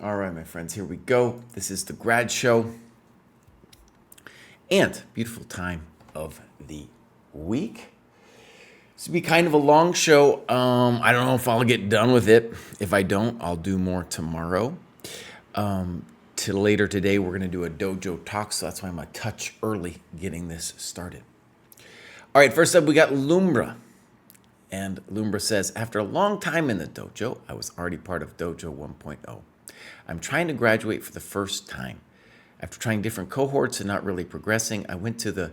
All right, my friends, here we go. This is the grad show and beautiful time of the week. This will be kind of a long show. I don't know if I'll get done with it. If I don't, I'll do more tomorrow. Till later today, we're going to do a dojo talk, so that's why I'm a touch early getting this started. All right, first up, we got Lumbra. And Lumbra says, after a long time in the dojo, I was already part of Dojo 1.0. I'm trying to graduate for the first time. After trying different cohorts and not really progressing, I went to the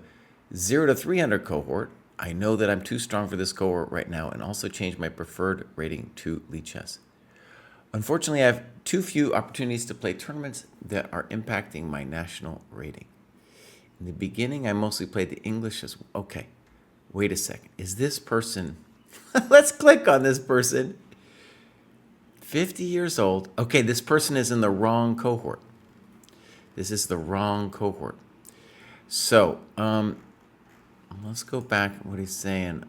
0 to 300 cohort. I know that I'm too strong for this cohort right now and also changed my preferred rating to Lichess. Unfortunately, I have too few opportunities to play tournaments that are impacting my national rating. In the beginning, I mostly played the English as well. Okay, wait a second. Is this person... Let's click on this person. 50 years old. Okay, this person is in the wrong cohort. This is the wrong cohort. So, let's go back what he's saying.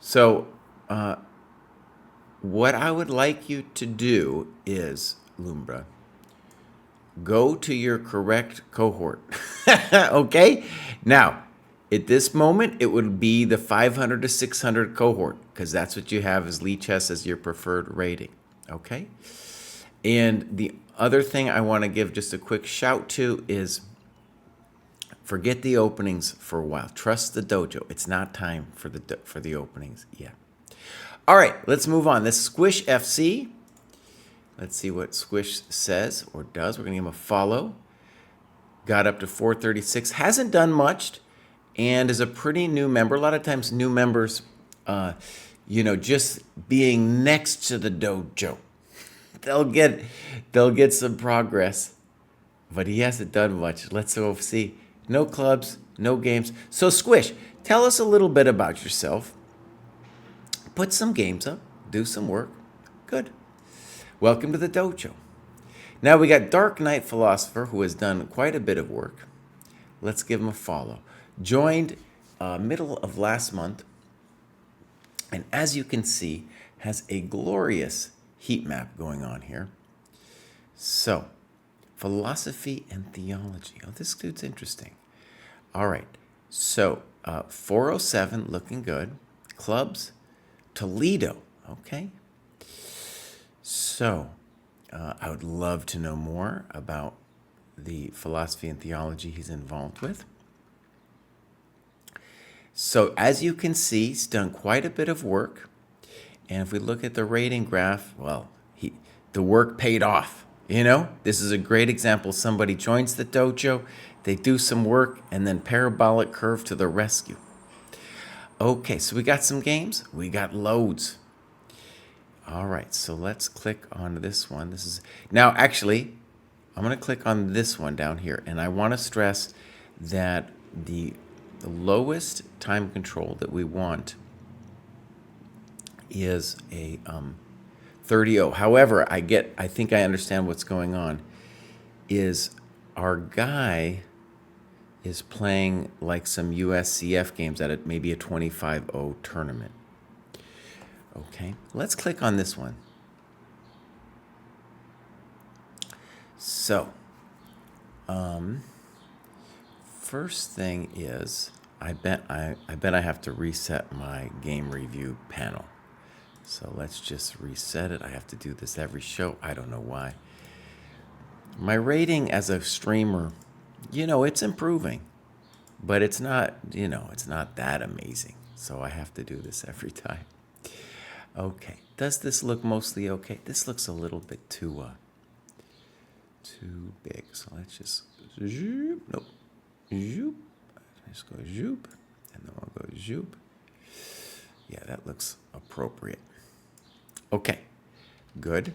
So, what I would like you to do is, Lumbra, go to your correct cohort. Okay? Now, at this moment, it would be the 500 to 600 cohort because that's what you have as Lichess as your preferred rating. Okay? And the other thing I want to give just a quick shout to is forget the openings for a while. Trust the dojo. It's not time for the openings yet. All right, let's move on. This Squish FC. Let's see what Squish says or does. We're going to give him a follow. Got up to 436. Hasn't done much and is a pretty new member. A lot of times new members, just being next to the dojo, they'll get some progress. But he hasn't done much. Let's go see. No clubs, no games. So Squish, tell us a little bit about yourself. Put some games up. Do some work. Good. Welcome to the dojo. Now we got Dark Knight Philosopher, who has done quite a bit of work. Let's give him a follow. Joined middle of last month, and as you can see, has a glorious heat map going on here. So, philosophy and theology. Oh, this dude's interesting. All right. So, 407, looking good. Clubs, Toledo. Okay. So, I would love to know more about the philosophy and theology he's involved with. So, as you can see, he's done quite a bit of work. And if we look at the rating graph, well, the work paid off. This is a great example. Somebody joins the dojo, they do some work, and then parabolic curve to the rescue. Okay, so we got some games. We got loads. All right, so let's click on this one. Now, actually, I'm going to click on this one down here, and I want to stress that the lowest time control that we want is a 30-0. However, I think I understand what's going on. Is our guy is playing like some USCF games at maybe a 25-0 tournament. Okay, let's click on this one. So, first thing is, I bet I have to reset my game review panel. So let's just reset it. I have to do this every show. I don't know why. My rating as a streamer, it's improving, but it's not that amazing. So I have to do this every time. Okay, does this look mostly okay? This looks a little bit too big. So let's just zoop. Nope. Zoop. Let's go zoop, and then we'll go zoop. Yeah, that looks appropriate. Okay, good.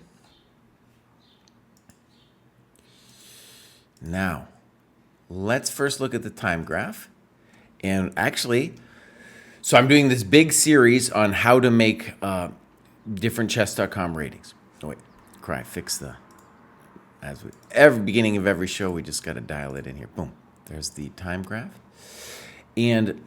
Now, let's first look at the time graph. And actually, so I'm doing this big series on how to make different chess.com ratings. Oh, wait, Kraai, fix every beginning of every show, we just got to dial it in here. Boom, there's the time graph. And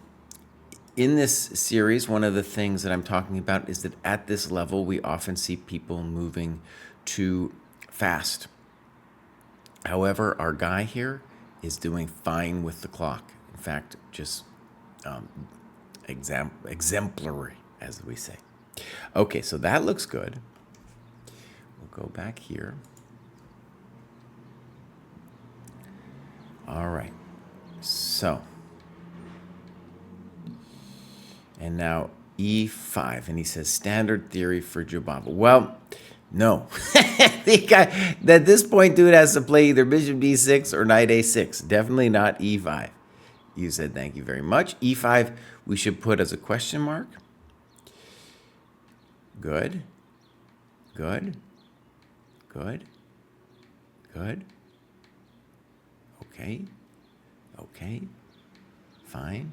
in this series, one of the things that I'm talking about is that at this level, we often see people moving too fast. However, our guy here is doing fine with the clock. In fact, just exemplary, as we say. Okay, so that looks good. We'll go back here. All right, so, and now E5, and he says standard theory for Jubava. Well, no. The guy, at this point, dude has to play either bishop D6 or knight A6. Definitely not E5. You said thank you very much. E5, we should put as a question mark. Good. Good. Good. Good. Okay. Okay. Fine.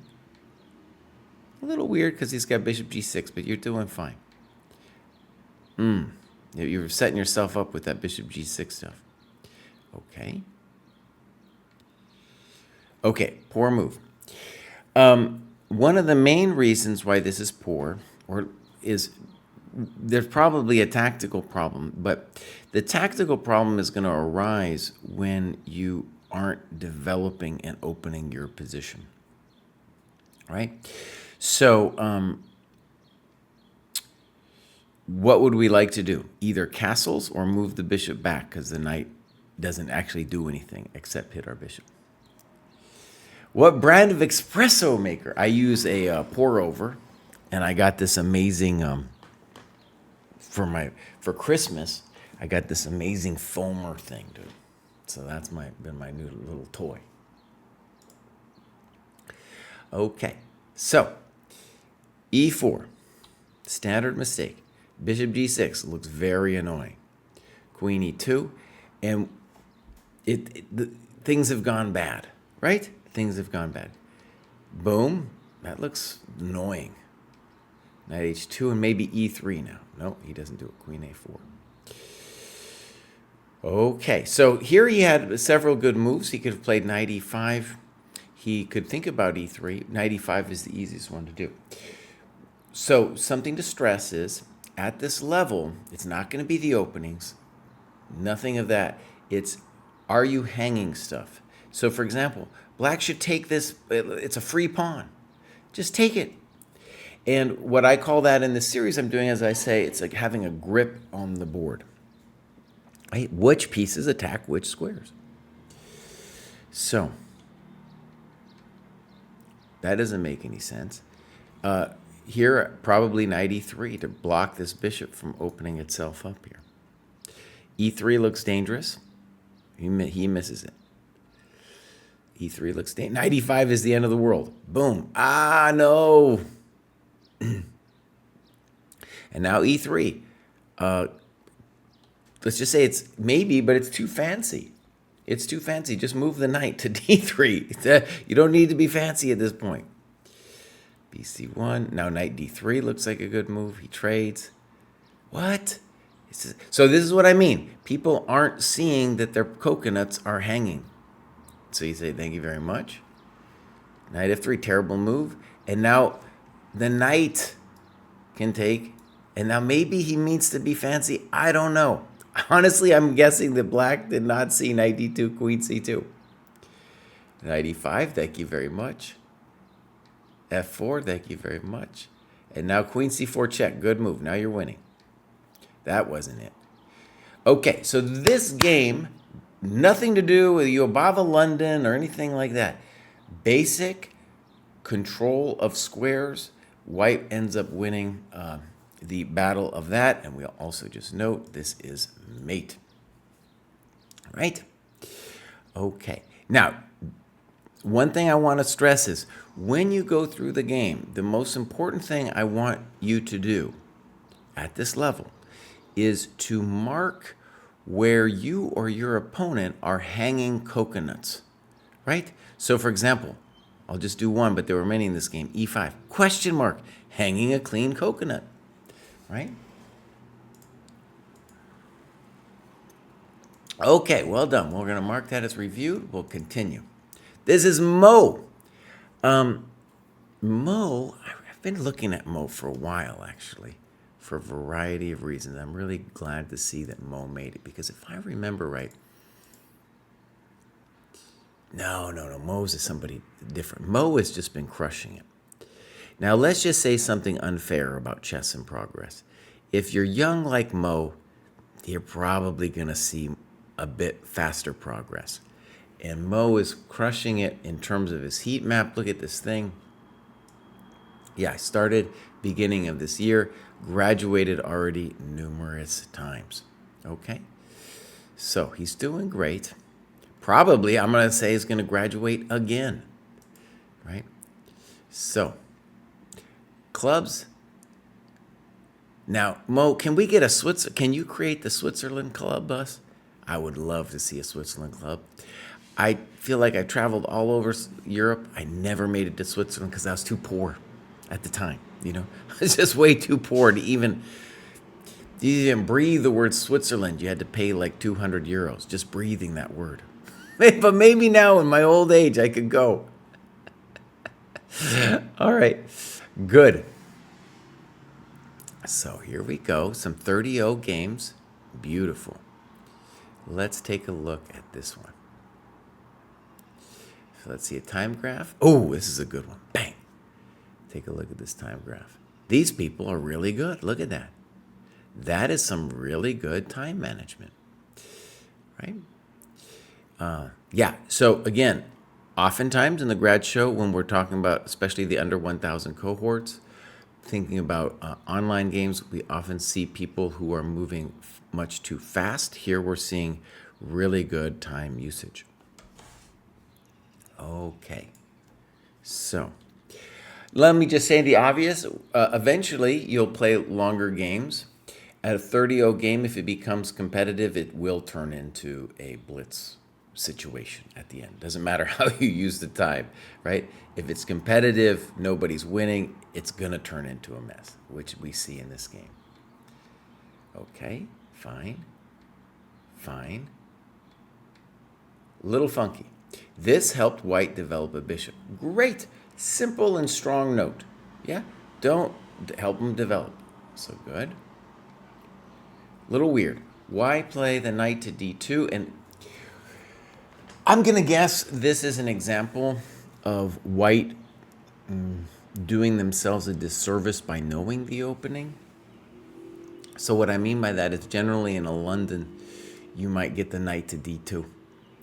A little weird because he's got bishop G6, but you're doing fine. You're setting yourself up with that bishop G6 stuff. Okay. Okay, poor move. One of the main reasons why this is poor, or is there's probably a tactical problem, but the tactical problem is going to arise when you aren't developing and opening your position, right? So what would we like to do? Either castles or move the bishop back, because the knight doesn't actually do anything except hit our bishop. What brand of espresso maker? I use a pour over, and I got this amazing for Christmas. I got this amazing foamer thing, dude. So that's been my new little toy. Okay, so E4, standard mistake. Bishop G6 looks very annoying. Queen E2, and things have gone bad, right? Things have gone bad. Boom, that looks annoying. Knight H2 and maybe E3 now. No, he doesn't do it. Queen A4. Okay, so here he had several good moves. He could have played knight E5. He could think about E3. Knight E5 is the easiest one to do. So something to stress is, at this level, it's not going to be the openings. Nothing of that. It's, are you hanging stuff? So for example, black should take this. It's a free pawn. Just take it. And what I call that in this series I'm doing, as I say, it's like having a grip on the board. Right? Which pieces attack which squares? So that doesn't make any sense. Here, probably knight E3 to block this bishop from opening itself up here. E3 looks dangerous. He misses it. E3 looks dangerous. Knight E5 is the end of the world. Boom. Ah, no. And now E3. Let's just say it's maybe, but it's too fancy. It's too fancy. Just move the knight to D3. You don't need to be fancy at this point. BC1. Now knight D3 looks like a good move. He trades. What? So this is what I mean. People aren't seeing that their coconuts are hanging. So you say, thank you very much. Knight F3, terrible move. And now the knight can take. And now maybe he means to be fancy. I don't know. Honestly, I'm guessing that black did not see knight D2, queen C2. Knight E5, thank you very much. F4, thank you very much. And now queen C4 check. Good move. Now you're winning. That wasn't it. Okay, so this game, nothing to do with Jubava London or anything like that. Basic control of squares. White ends up winning the battle of that. And we'll also just note this is mate. All right? Okay. Now, one thing I want to stress is when you go through the game, the most important thing I want you to do at this level is to mark where you or your opponent are hanging coconuts, right? So for example, I'll just do one, but there were many in this game. E5, question mark, hanging a clean coconut, right? Okay, well done. We're going to mark that as reviewed. We'll continue. This is Mo. Mo, I've been looking at Mo for a while, actually, for a variety of reasons. I'm really glad to see that Mo made it, because if I remember right, no, Mo's is somebody different. Mo has just been crushing it. Now, let's just say something unfair about chess in progress. If you're young like Mo, you're probably going to see a bit faster progress. And Mo is crushing it in terms of his heat map. Look at this thing. Yeah, I started beginning of this year, graduated already numerous times. Okay? So he's doing great. Probably, I'm going to say, he's going to graduate again. Right? So, clubs. Now, Mo, can we get a can you create the Switzerland club bus? I would love to see a Switzerland club. I feel like I traveled all over Europe. I never made it to Switzerland because I was too poor at the time. I was just way too poor to even breathe the word Switzerland. You had to pay like 200 euros just breathing that word. But maybe now in my old age I could go. All right, good. So here we go, some 30-0 games. Beautiful. Let's take a look at this one. So let's see a time graph. Oh, this is a good one. Bang. Take a look at this time graph. These people are really good. Look at that. That is some really good time management, right? Yeah, so again, oftentimes in the grad show, when we're talking about especially the under 1,000 cohorts, thinking about online games, we often see people who are moving much too fast. Here we're seeing really good time usage. Okay, so let me just say the obvious. Eventually, you'll play longer games. At a 30-0 game, if it becomes competitive, it will turn into a blitz situation at the end. Doesn't matter how you use the time, right? If it's competitive, nobody's winning, it's going to turn into a mess, which we see in this game. Okay, fine. Little funky. This helped white develop a bishop. Great. Simple and strong note. Yeah, don't help him develop. So good. Little weird. Why play the knight to d2? And I'm going to guess this is an example of white doing themselves a disservice by knowing the opening. So what I mean by that is generally in a London, you might get the knight to d2.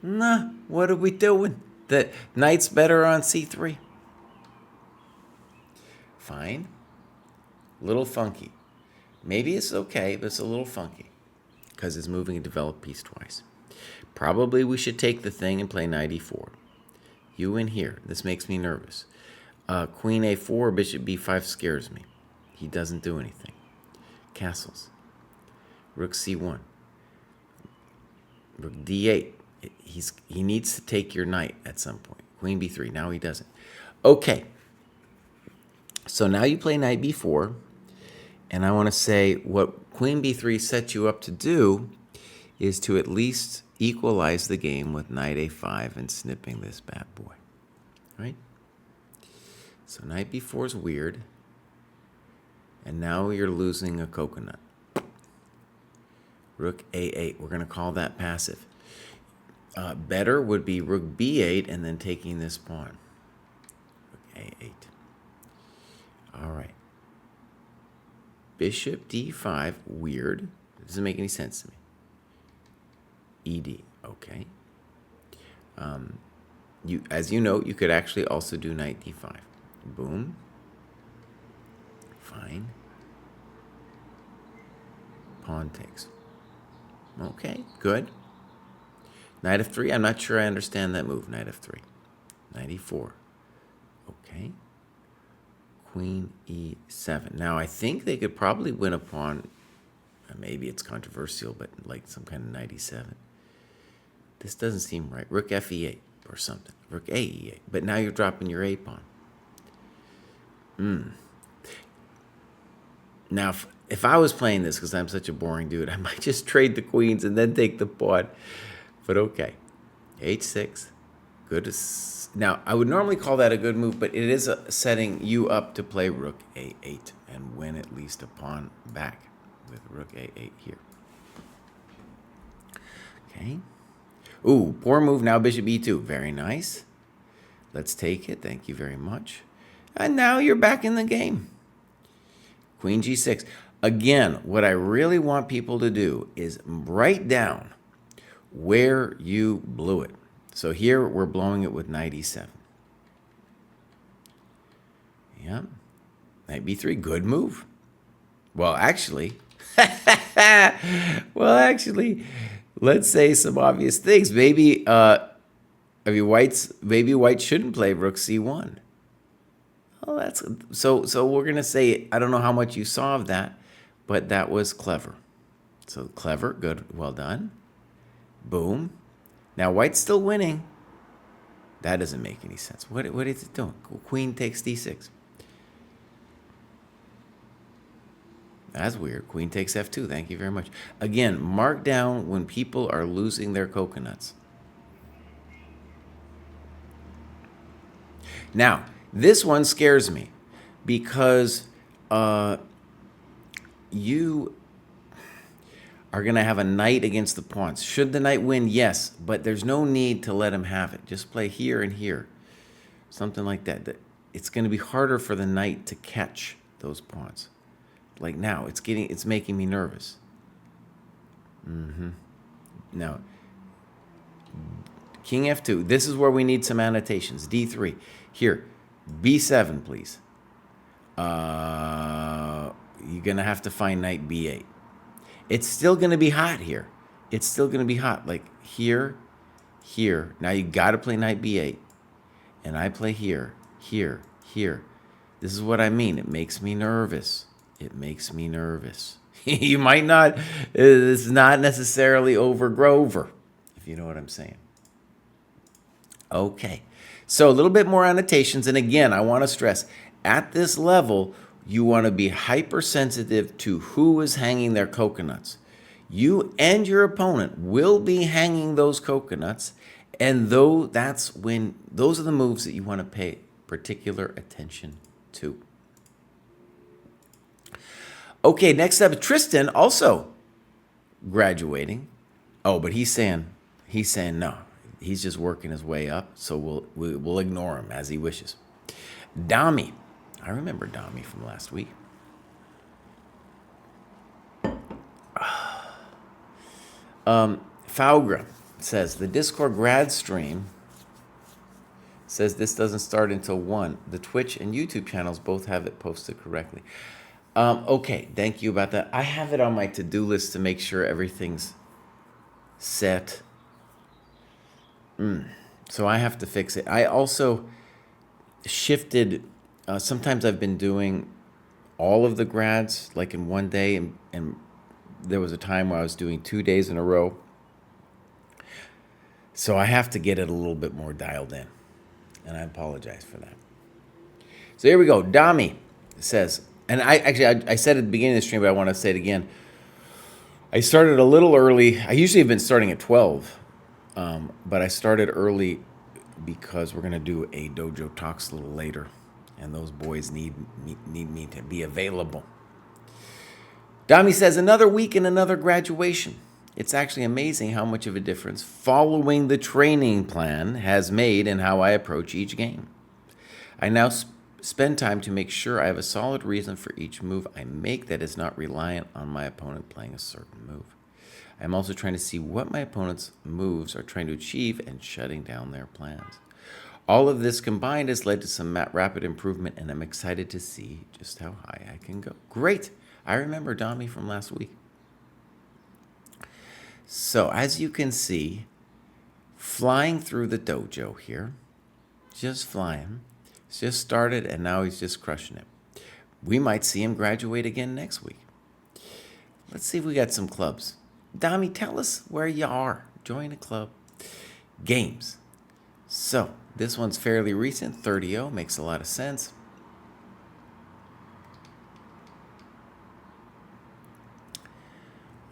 Nah, what are we doing? The knight's better on c3. Fine. Little funky. Maybe it's okay, but it's a little funky because it's moving a developed piece twice. Probably we should take the thing and play knight e4. You in here. This makes me nervous. Queen a4, bishop b5 scares me. He doesn't do anything. Castles. Rook c1. Rook d8. He needs to take your knight at some point. Queen b3. Now he doesn't. Okay. So now you play knight b4. And I want to say what queen b3 sets you up to do is to at least equalize the game with knight a5 and snipping this bad boy. Right? So knight b4 is weird. And now you're losing a coconut. Rook a8. We're going to call that passive. Better would be rook b8 and then taking this pawn. Rook a8. All right. Bishop d5, weird. It doesn't make any sense to me. Ed, okay. As you know, you could actually also do knight d5. Boom. Fine. Pawn takes. Okay, good. Knight f3, I'm not sure I understand that move. Knight f3. Knight e4. Okay. Queen e7. Now, I think they could probably win a pawn. Maybe it's controversial, but like some kind of knight e7. This doesn't seem right. Rook fe8 or something. Rook a e8. But now you're dropping your a pawn. Now, if I was playing this, because I'm such a boring dude, I might just trade the queens and then take the pawn. But okay. h6. Now, I would normally call that a good move, but it is setting you up to play rook a8 and win at least a pawn back with rook a8 here. Okay. Ooh, poor move. Now bishop e2. Very nice. Let's take it. Thank you very much. And now you're back in the game. Queen g6. Again, what I really want people to do is write down where you blew it. So here we're blowing it with knight e7. Yeah. Knight b3. Good move. Well, actually, let's say some obvious things. Maybe white shouldn't play rook c1. Well, that's so we're gonna say I don't know how much you saw of that, but that was clever. So clever, good, well done. Boom. Now white's still winning. That doesn't make any sense. What is it doing? Queen takes d6. That's weird. Queen takes f2. Thank you very much. Again, mark down when people are losing their coconuts. Now, this one scares me because you are going to have a knight against the pawns. Should the knight win? Yes, but there's no need to let him have it. Just play here and here. Something like that. It's going to be harder for the knight to catch those pawns. Like now, it's making me nervous. Now, king f2. This is where we need some annotations. d3. Here, b7, please. You're going to have to find knight b8. It's still going to be hot here. It's still going to be hot. Like here, here. Now you got to play knight b8. And I play here, here, here. This is what I mean. It makes me nervous. It makes me nervous. You might not, this is not necessarily over Grover, if you know what I'm saying. Okay, so a little bit more annotations. And again, I want to stress, at this level, you want to be hypersensitive to who is hanging their coconuts. You and your opponent will be hanging those coconuts, and those are the moves that you want to pay particular attention to. Okay, next up, Tristan also graduating. Oh, but he's saying no. He's just working his way up, so we'll ignore him as he wishes. Dami. I remember Dami from last week. Faugra says, the Discord grad stream says this doesn't start until 1. The Twitch and YouTube channels both have it posted correctly. Okay, thank you about that. I have it on my to-do list to make sure everything's set. So I have to fix it. I also shifted. Sometimes I've been doing all of the grads like in one day, and there was a time where I was doing 2 days in a row. So I have to get it a little bit more dialed in, and I apologize for that. So here we go. Dami says, and I said at the beginning of the stream, but I want to say it again. I started a little early. I usually have been starting at 12, but I started early because we're going to do a dojo talks a little later, and those boys need me to be available. Dami says, another week and another graduation. It's actually amazing how much of a difference following the training plan has made in how I approach each game. I now spend time to make sure I have a solid reason for each move I make that is not reliant on my opponent playing a certain move. I'm also trying to see what my opponent's moves are trying to achieve and shutting down their plans. All of this combined has led to some rapid improvement, and I'm excited to see just how high I can go. Great! I remember Dami from last week. So, as you can see, flying through the dojo here, just flying. He's just started, and now he's just crushing it. We might see him graduate again next week. Let's see if we got some clubs. Dami, tell us where you are. Join a club. Games. So, this one's fairly recent. 30-0 makes a lot of sense.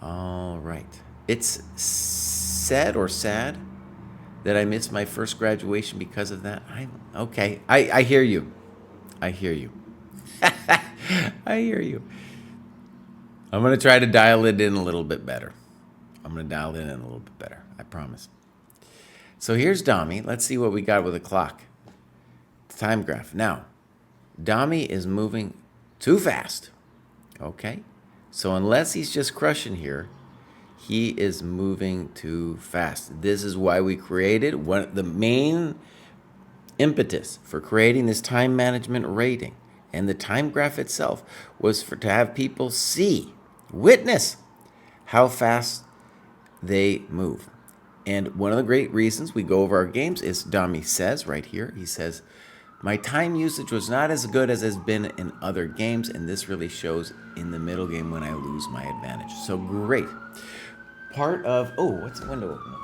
All right. It's said or sad that I missed my first graduation because of that. Okay. I hear you. I hear you. I hear you. I'm going to try to dial it in a little bit better. I'm going to dial it in a little bit better. I promise. So here's Dami. Let's see what we got with the clock. Time graph. Now, Dami is moving too fast. Okay? So unless he's just crushing here, he is moving too fast. This is why we created the main impetus for creating this time management rating and the time graph itself was to have people witness how fast they move. And one of the great reasons we go over our games is Dami says right here, he says, my time usage was not as good as has been in other games, and this really shows in the middle game when I lose my advantage. So great. Part of, what's the window open?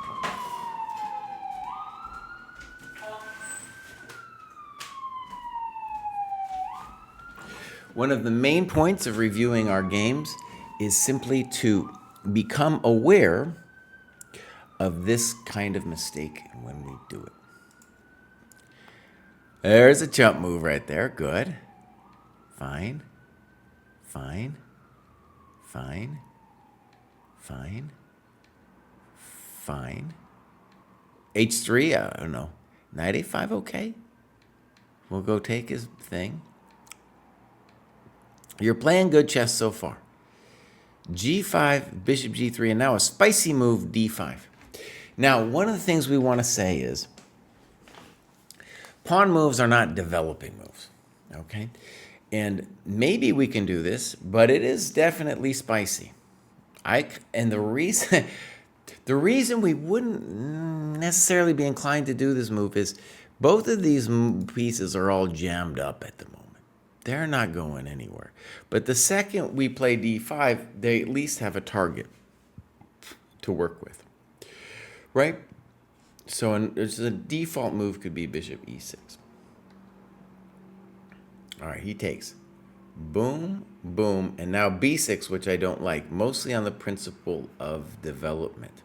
One of the main points of reviewing our games is simply to become aware of this kind of mistake when we do it. There's a jump move right there. Good. Fine. Fine. Fine. Fine. Fine. H3, I don't know. Knight A5, okay. We'll go take his thing. You're playing good chess so far. G5, bishop G3, and now a spicy move, D5. Now, one of the things we want to say is pawn moves are not developing moves, okay? And maybe we can do this, but it is definitely spicy. And the reason we wouldn't necessarily be inclined to do this move is both of these pieces are all jammed up at the moment. They're not going anywhere. But the second we play D5, they at least have a target to work with, right? So the default move could be bishop E6. All right, he takes. Boom, boom, and now B6, which I don't like, mostly on the principle of development.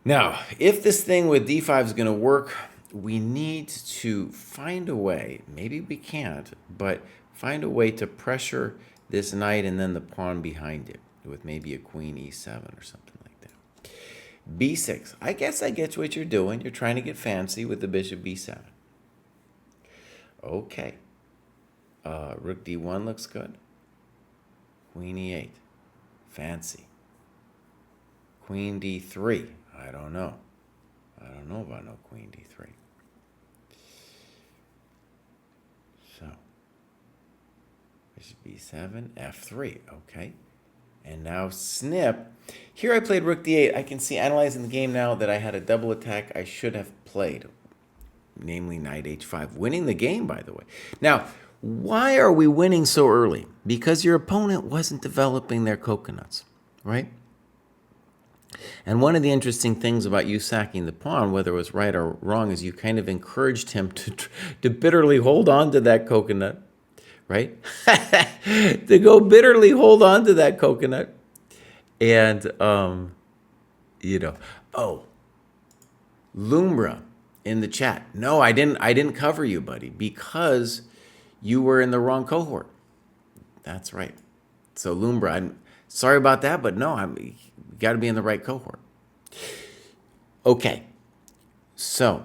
Now, if this thing with D5 is going to work, we need to find a way, maybe we can't, but find a way to pressure this knight and then the pawn behind it with maybe a queen E7 or something like that. B6, I guess I get what you're doing. You're trying to get fancy with the bishop B7. Okay. Rook D1 looks good. Queen E8. Fancy. Queen D3. I don't know. I don't know about no queen D3. So, bishop B7, F3. Okay. And now snip. Here I played rook D8. I can see, analyzing the game now, that I had a double attack I should have played. Namely knight H5. Winning the game, by the way. Now, why are we winning so early? Because your opponent wasn't developing their coconuts, right? And one of the interesting things about you sacking the pawn, whether it was right or wrong, is you kind of encouraged him to bitterly hold on to that coconut, right? To go bitterly hold on to that coconut. And, Lumbra in the chat. No, I didn't cover you, buddy, because you were in the wrong cohort. That's right. So Lumbra, I'm sorry about that, but no, you got to be in the right cohort. Okay. So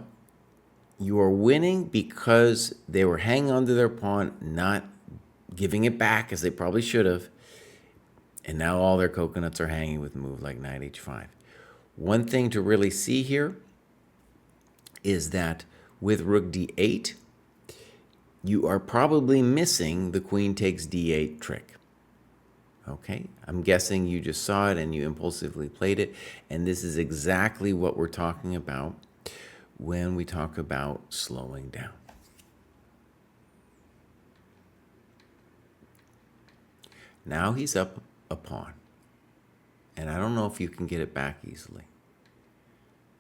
you are winning because they were hanging on to their pawn, not giving it back as they probably should have. And now all their coconuts are hanging with a move like knight H5. One thing to really see here is that with rook D8, you are probably missing the queen takes D8 trick. Okay, I'm guessing you just saw it and you impulsively played it. And this is exactly what we're talking about when we talk about slowing down. Now he's up a pawn. And I don't know if you can get it back easily.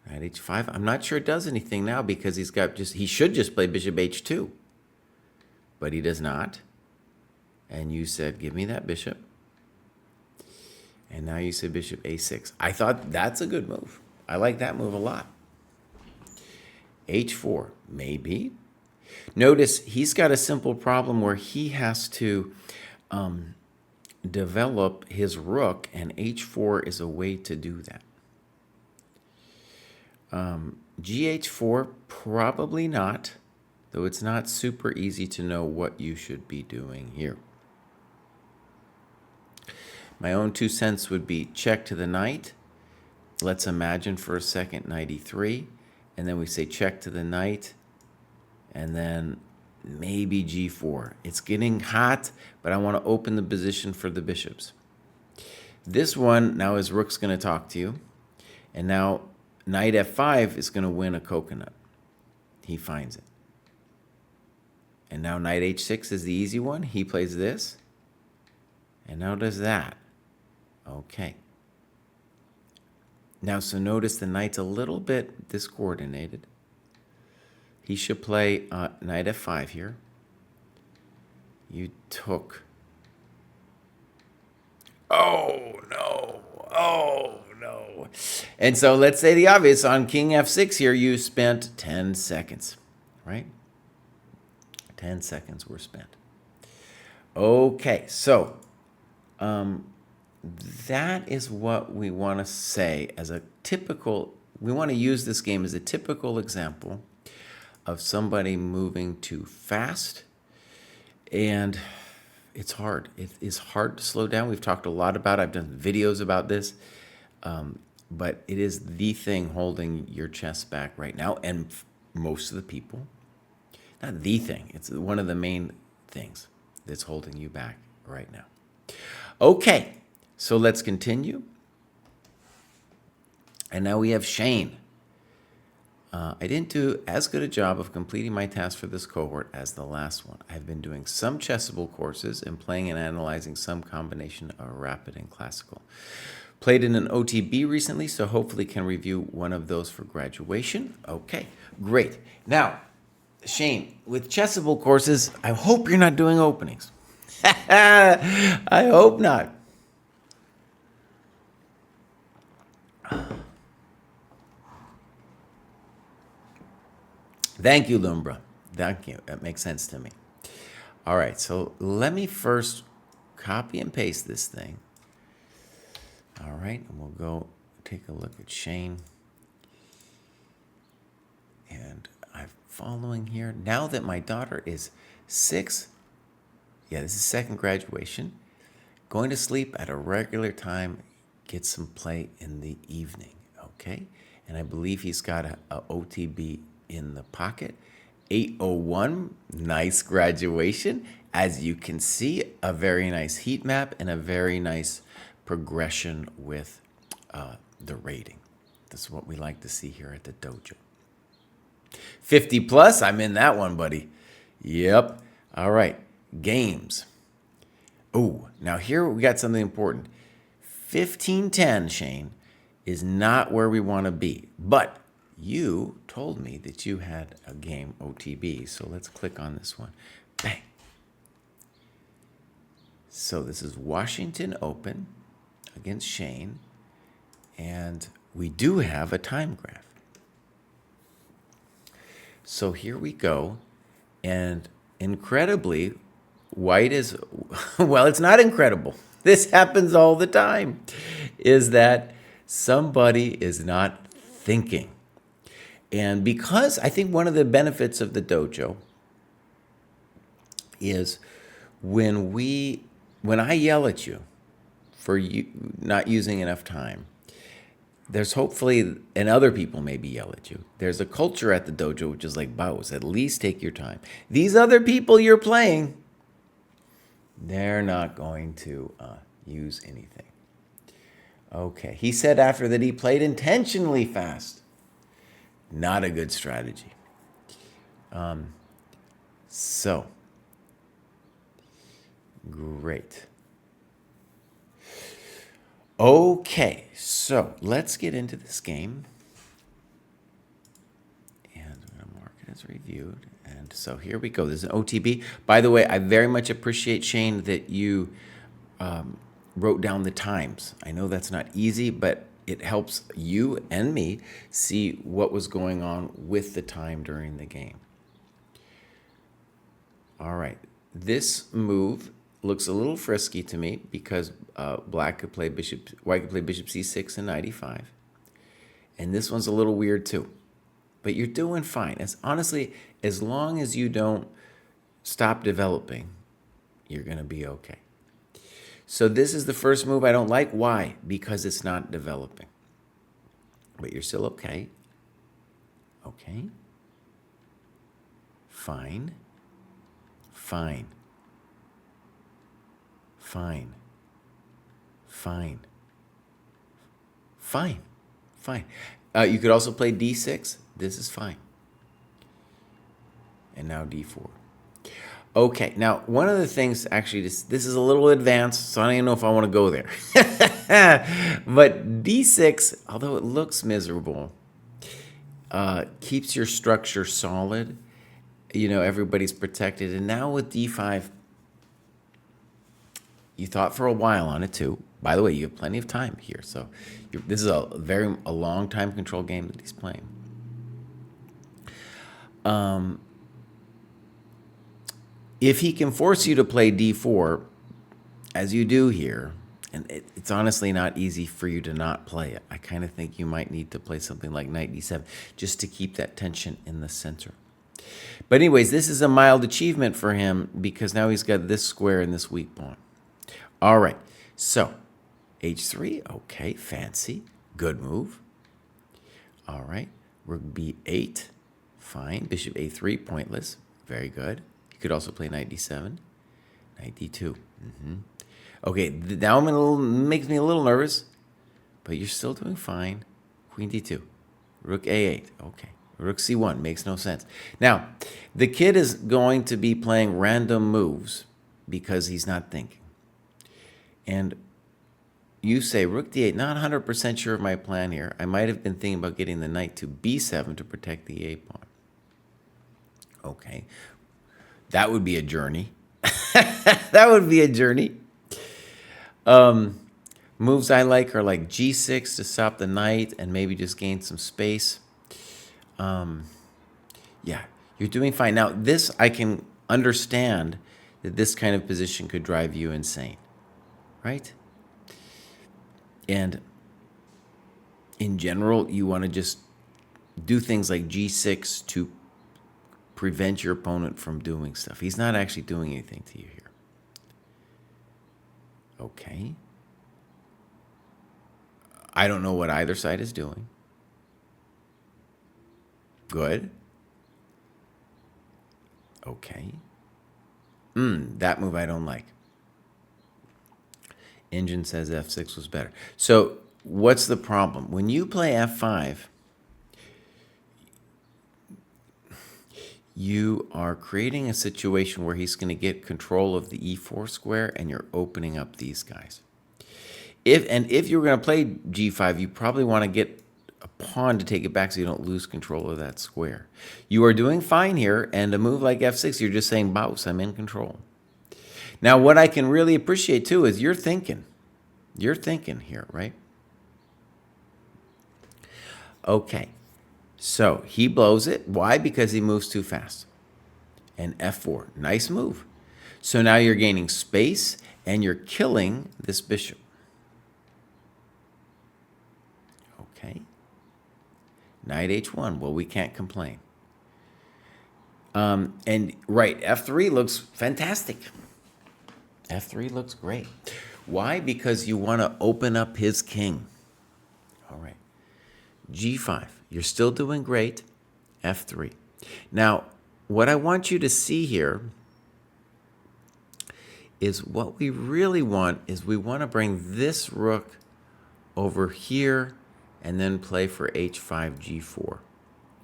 Knight H5. I'm not sure it does anything now because he should just play bishop H2. But he does not. And you said, give me that bishop. And now you said bishop A6. I thought that's a good move. I like that move a lot. H4, maybe. Notice he's got a simple problem where he has to develop his rook, and H4 is a way to do that. GH4, probably not, though it's not super easy to know what you should be doing here. My own 2 cents would be check to the knight. Let's imagine for a second knight e3, and then we say check to the knight, and then maybe g4. It's getting hot, but I want to open the position for the bishops. This one, now his rook's going to talk to you, and now knight f5 is going to win a coconut. He finds it. And now knight h6 is the easy one. He plays this, and now does that. Okay. Now, so notice the knight's a little bit discoordinated. He should play knight f5 here. You took. Oh, no. Oh, no. And so let's say the obvious. On king f6 here, you spent 10 seconds, right? 10 seconds were spent. Okay, so that is what we want to say as a typical, we want to use this game as a typical example of somebody moving too fast. And it's hard. It is hard to slow down. We've talked a lot about it. I've done videos about this. But it is the thing holding your chess back right now. And most of the people, not the thing, it's one of the main things that's holding you back right now. Okay, so let's continue. And now we have Shane. I didn't do as good a job of completing my task for this cohort as the last one. I've been doing some chessable courses and playing and analyzing some combination of rapid and classical. Played in an OTB recently, so hopefully can review one of those for graduation. Okay, great. Now, Shane, with chessable courses, I hope you're not doing openings. I hope not. Thank you, Lumbra. Thank you. That makes sense to me. All right, so let me first copy and paste this thing. All right, and we'll go take a look at Shane. And I'm following here. Now that my daughter is 6, yeah, this is second graduation, going to sleep at a regular time, get some play in the evening, okay? And I believe he's got a OTB in the pocket. 801, nice graduation. As you can see, a very nice heat map and a very nice progression with the rating. This is what we like to see here at the dojo. 50 plus, I'm in that one, buddy. Yep. All right, games. Oh, now here we got something important. 1510, Shane, is not where we want to be, but you told me that you had a game OTB, so let's click on this one. Bang. So this is Washington Open against Shane, and we do have a time graph. So here we go, and incredibly, white is, well, it's not incredible. This happens all the time, is that somebody is not thinking. And because I think one of the benefits of the dojo is when I yell at you for you not using enough time, there's hopefully, and other people maybe yell at you, there's a culture at the dojo which is like, bows, at least take your time. These other people you're playing, they're not going to use anything. Okay, he said after that he played intentionally fast. Not a good strategy. So, great. Okay, so let's get into this game. And I'm going to mark it as reviewed. And so here we go. This is an OTB. By the way, I very much appreciate, Shane, that you wrote down the times. I know that's not easy, but it helps you and me see what was going on with the time during the game. All right, this move looks a little frisky to me because white could play bishop c6 and knight e5. And this one's a little weird too. But you're doing fine. Honestly, as long as you don't stop developing, you're going to be okay. So this is the first move I don't like. Why? Because it's not developing. But you're still okay. Okay. Fine. Fine. Fine. Fine. Fine. Fine. You could also play d6. This is fine. And now d4. Okay, now one of the things, actually, this is a little advanced, so I don't even know if I want to go there. But d6, although it looks miserable, keeps your structure solid. You know, everybody's protected. And now with d5, you thought for a while on it too. By the way, you have plenty of time here. So this is a long time control game that he's playing. If he can force you to play d4, as you do here, and it's honestly not easy for you to not play it. I kind of think you might need to play something like knight d7 just to keep that tension in the center. But anyways, this is a mild achievement for him because now he's got this square and this weak pawn. All right, so h3, okay, fancy, good move. All right, rook b8, fine. Bishop a3, pointless, very good. You could also play knight d7, knight d2. Okay, now makes me a little nervous, but you're still doing fine. Queen d2, rook a8, okay. Rook c1 makes no sense. Now, the kid is going to be playing random moves because he's not thinking. And you say, rook d8, not 100% sure of my plan here. I might have been thinking about getting the knight to b7 to protect the a pawn. Okay, that would be a journey. That would be a journey. Moves I like are like g6 to stop the knight and maybe just gain some space. Yeah, you're doing fine. Now, this, I can understand that this kind of position could drive you insane, right? And in general, you want to just do things like g6 to prevent your opponent from doing stuff. He's not actually doing anything to you here. Okay. I don't know what either side is doing. Good. Okay. That move I don't like. Engine says f6 was better. So what's the problem? When you play f5, you are creating a situation where he's going to get control of the e4 square and you're opening up these guys. If you're going to play g5, you probably want to get a pawn to take it back so you don't lose control of that square. You are doing fine here, and a move like f6, you're just saying, boss, I'm in control. Now, what I can really appreciate, too, is you're thinking. You're thinking here, right? Okay. So he blows it. Why? Because he moves too fast. And f4. Nice move. So now you're gaining space, and you're killing this bishop. Okay. Knight h1. Well, we can't complain. And right, f3 looks fantastic. f3 looks great. Why? Because you want to open up his king. All right. g5. You're still doing great. f3. Now, what I want you to see here is what we really want is we want to bring this rook over here and then play for h5, g4,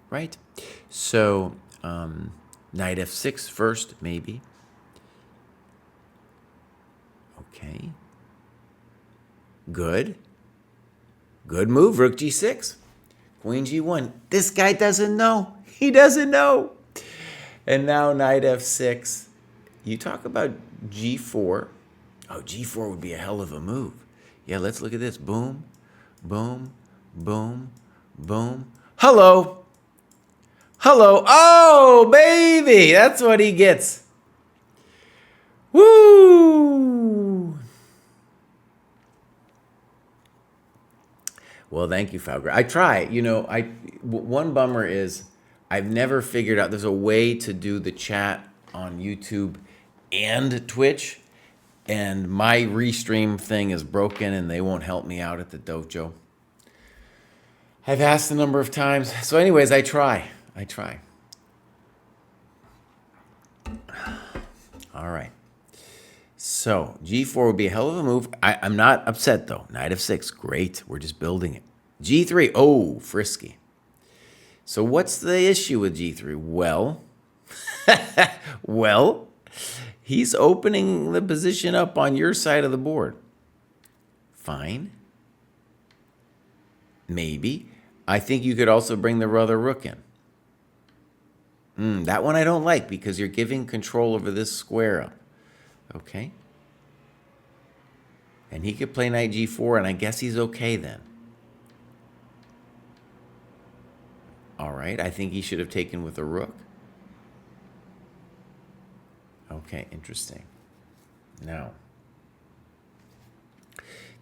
right? So knight f6 first, maybe. Okay. Good. Good move, rook g6. Queen g1. This guy doesn't know. He doesn't know. And now knight f6. You talk about g4. Oh, g4 would be a hell of a move. Yeah, let's look at this. Boom, boom, boom, boom. Hello. Hello. Oh, baby. That's what he gets. Woo. Well, thank you, Falgr. I try. One bummer is I've never figured out there's a way to do the chat on YouTube and Twitch, and my restream thing is broken and they won't help me out at the dojo. I've asked a number of times. So anyways, I try. All right. So G4 would be a hell of a move. I'm not upset, though. Knight of 6. Great. We're just building it. G3. Oh, frisky. So what's the issue with G3? Well, he's opening the position up on your side of the board. Fine. Maybe. I think you could also bring the other rook in. That one I don't like because you're giving control over this square up. Okay. And he could play knight G4, and I guess he's okay then. All right. I think he should have taken with a rook. Okay, interesting. Now,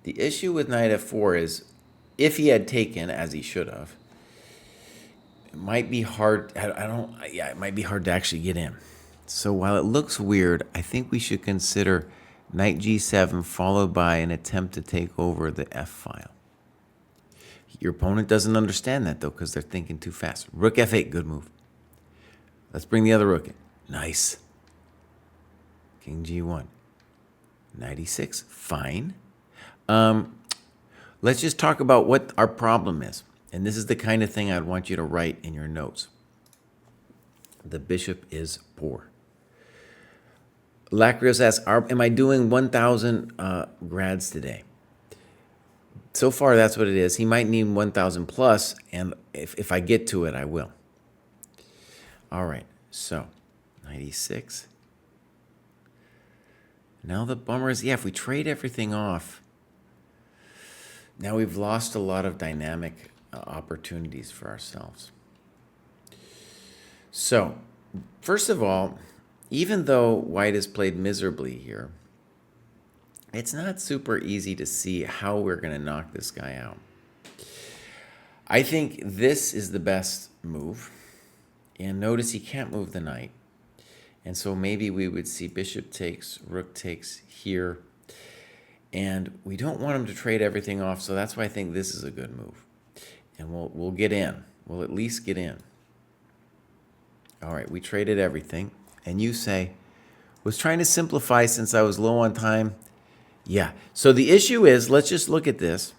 the issue with knight f4 is if he had taken, as he should have, it might be hard. It might be hard to actually get in. So while it looks weird, I think we should consider knight g7 followed by an attempt to take over the f file. Your opponent doesn't understand that, though, because they're thinking too fast. Rook f8, good move. Let's bring the other rook in. Nice. King g1. Knight e6, fine. Let's just talk about what our problem is. And this is the kind of thing I'd want you to write in your notes. The bishop is poor. Lacrios asks, am I doing 1,000 grads today? So far, that's what it is. He might need 1,000 plus, and if I get to it, I will. All right, so knight e6. Now the bummer is, if we trade everything off, now we've lost a lot of dynamic opportunities for ourselves. So, first of all, even though white has played miserably here, it's not super easy to see how we're going to knock this guy out. I think this is the best move. And notice he can't move the knight. And so maybe we would see bishop takes, rook takes here. And we don't want him to trade everything off, so that's why I think this is a good move. And we'll get in. We'll at least get in. All right, we traded everything. And you say, was trying to simplify since I was low on time. Yeah, so the issue is, let's just look at this.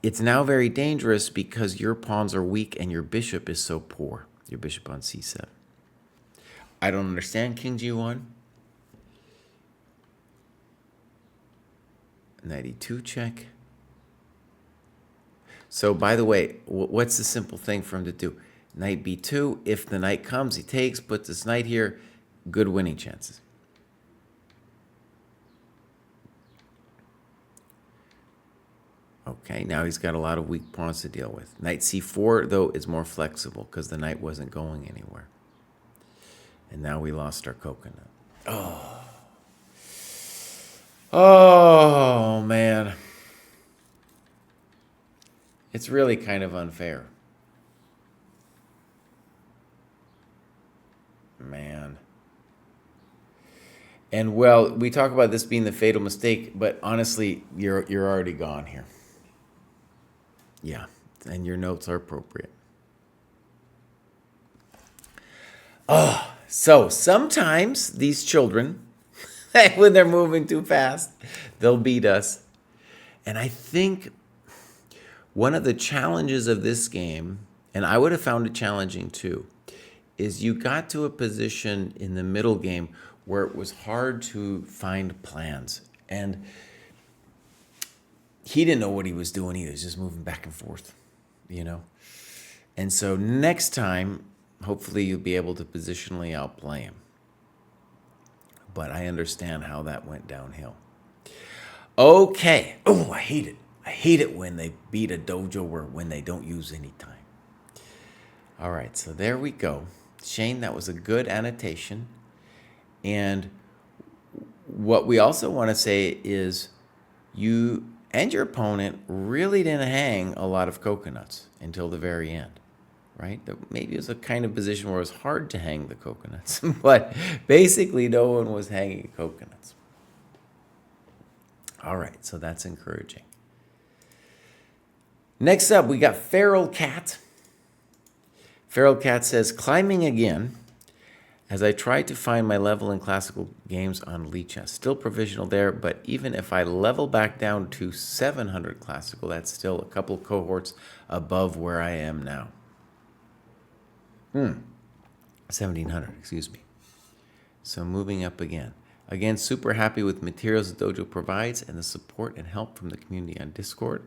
It's now very dangerous because your pawns are weak and your bishop is so poor. Your bishop on c7. I don't understand king g1. Knight e2 check. So, by the way, what's the simple thing for him to do? Knight b2. If the knight comes, he takes, puts this knight here. Good winning chances. Okay, now he's got a lot of weak pawns to deal with. Knight c4, though, is more flexible because the knight wasn't going anywhere. And now we lost our coconut. Oh, man. It's really kind of unfair. Man. And, well, we talk about this being the fatal mistake, but honestly, you're already gone here. Yeah, and your notes are appropriate. Oh, so sometimes these children, when they're moving too fast, they'll beat us. And I think one of the challenges of this game, and I would have found it challenging too, is you got to a position in the middle game where it was hard to find plans. And he didn't know what he was doing either. He was just moving back and forth, you know. And so next time, hopefully you'll be able to positionally outplay him. But I understand how that went downhill. Okay. Oh, I hate it. I hate it when they beat a dojo or when they don't use any time. All right, so there we go. Shane, that was a good annotation. And what we also want to say is you and your opponent really didn't hang a lot of coconuts until the very end, right? Maybe it was a kind of position where it was hard to hang the coconuts, but basically no one was hanging coconuts. All right, so that's encouraging. Next up, we got Feral Cat. Feral Cat says, climbing again as I try to find my level in classical games on Lichess. Still provisional there, but even if I level back down to 700 classical, that's still a couple cohorts above where I am now. 1700, excuse me. So moving up again. Again, super happy with materials the dojo provides and the support and help from the community on Discord.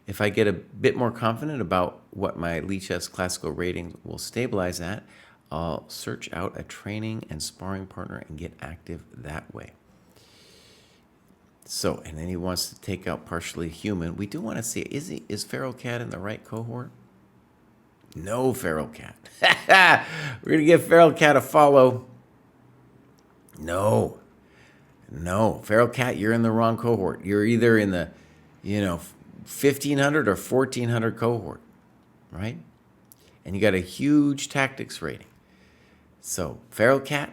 If I get a bit more confident about what my Lichess classical rating will stabilize at, I'll search out a training and sparring partner and get active that way. So, and then he wants to take out partially human. We do want to see, is Feral Cat in the right cohort? No, Feral Cat. We're going to give Feral Cat a follow. No, Feral Cat, you're in the wrong cohort. You're either in the, 1500 or 1400 cohort, right? And you got a huge tactics rating. So, Feral Cat,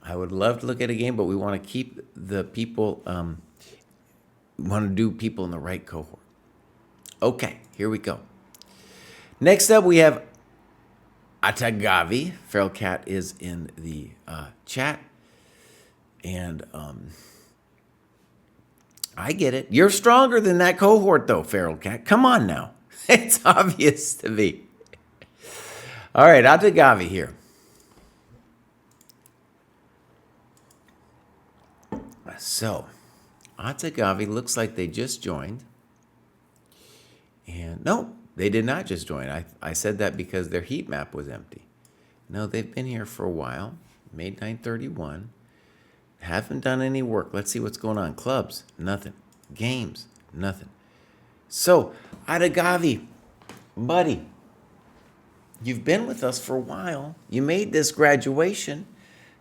I would love to look at a game, but we want to keep the people, we want to do people in the right cohort. Okay, here we go. Next up, we have Atagavi. Feral Cat is in the chat. And I get it. You're stronger than that cohort, though, Feral Cat. Come on now. It's obvious to me. All right, Atagavi here. So, Atagavi looks like they just joined. And no, they did not just join. I said that because their heat map was empty. No, they've been here for a while. Made 931. Haven't done any work. Let's see what's going on. Clubs, nothing. Games, nothing. So, Atagavi, buddy, you've been with us for a while. You made this graduation.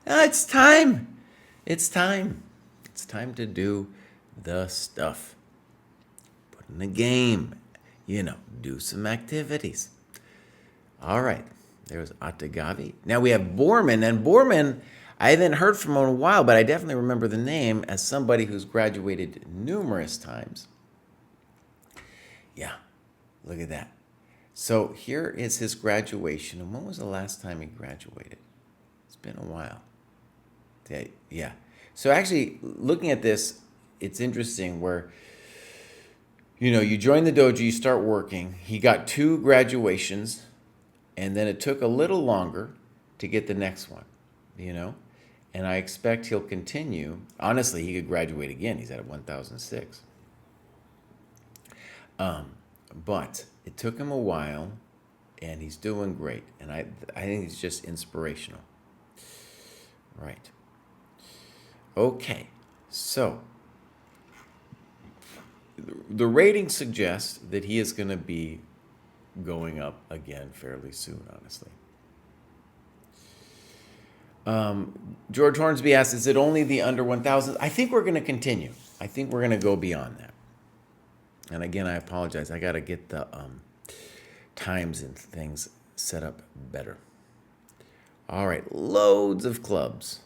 Now it's time. It's time. It's time to do the stuff. Put in the game. Do some activities. All right. There's Atagavi. Now we have Borman. And Borman, I haven't heard from him in a while, but I definitely remember the name as somebody who's graduated numerous times. Yeah, look at that. So here is his graduation. And when was the last time he graduated? It's been a while. Yeah. So actually, looking at this, it's interesting where, you join the dojo, you start working. He got 2 graduations, and then it took a little longer to get the next one, And I expect he'll continue. Honestly, he could graduate again. He's at 1006. But it took him a while, and he's doing great. And I think it's just inspirational. Right. Okay. So, the rating suggests that he is going to be going up again fairly soon, honestly. George Hornsby asks, is it only the under 1,000? I think we're going to continue. I think we're going to go beyond that. And again, I apologize. I got to get the times and things set up better. All right, loads of clubs.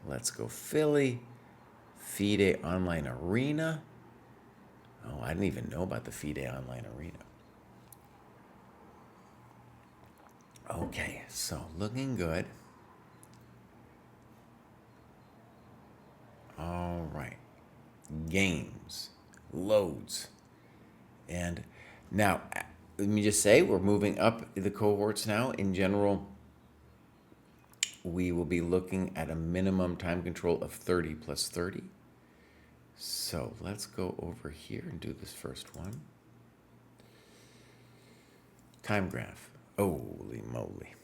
Let's go Philly. FIDE Online Arena. Oh, I didn't even know about the FIDE Online Arena. Okay, so looking good. All right. Games. Loads. And now, let me just say, we're moving up the cohorts now. In general, we will be looking at a minimum time control of 30 plus 30. So let's go over here and do this first one. Time graph. Holy moly.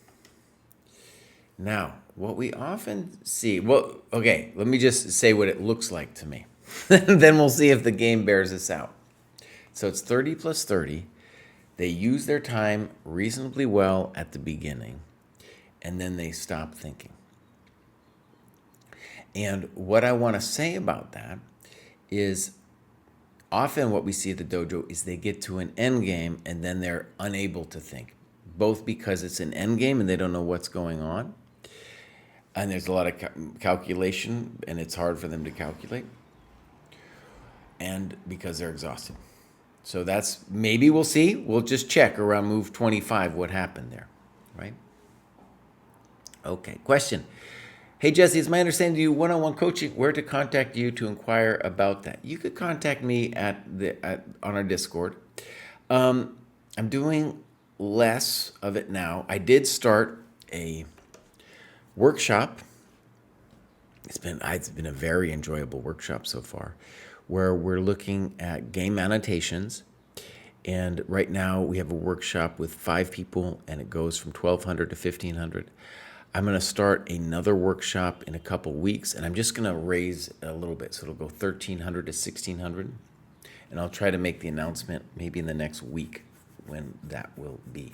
Now, what we often see, let me just say what it looks like to me. Then we'll see if the game bears this out. So it's 30 plus 30. They use their time reasonably well at the beginning, and then they stop thinking. And what I want to say about that is often what we see at the dojo is they get to an end game and then they're unable to think, both because it's an end game and they don't know what's going on, and there's a lot of calculation and it's hard for them to calculate, and because they're exhausted. So that's, maybe we'll see. We'll just check around move 25 what happened there, right? Okay, question. Hey, Jesse, it's my understanding you one-on-one coaching. Where to contact you to inquire about that? You could contact me on our Discord. I'm doing less of it now. I did start a workshop. It's been a very enjoyable workshop so far, where we're looking at game annotations. And right now we have a workshop with 5 people, and it goes from 1,200 to 1,500. I'm going to start another workshop in a couple weeks, and I'm just going to raise it a little bit. So it'll go 1,300 to 1,600. And I'll try to make the announcement maybe in the next week when that will be.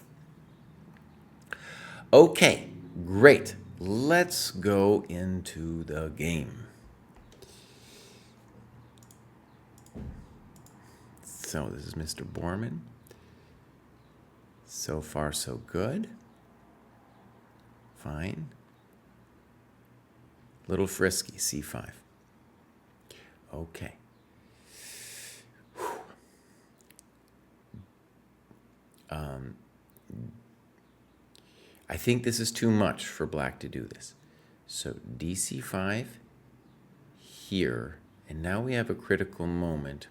Okay, great. Let's go into the game. So this is Mr. Borman. So far, so good. Fine. Little frisky, C5. Okay. I think this is too much for black to do this. So DC5 here, and now we have a critical moment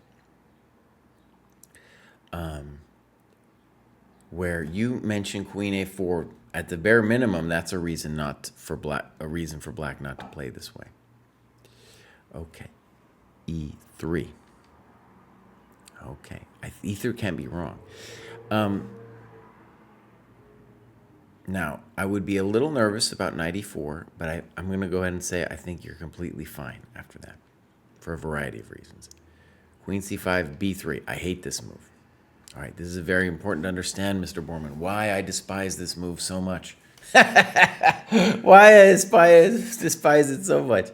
where you mentioned Queen A4. At the bare minimum, that's a reason for black not to play this way. Okay, E3. Okay, E3 can't be wrong. Now, I would be a little nervous about knight e4, but I'm going to go ahead and say I think you're completely fine after that, for a variety of reasons. Queen c5, b3. I hate this move. All right, this is very important to understand, Mr. Borman, why I despise this move so much. Why I despise it so much.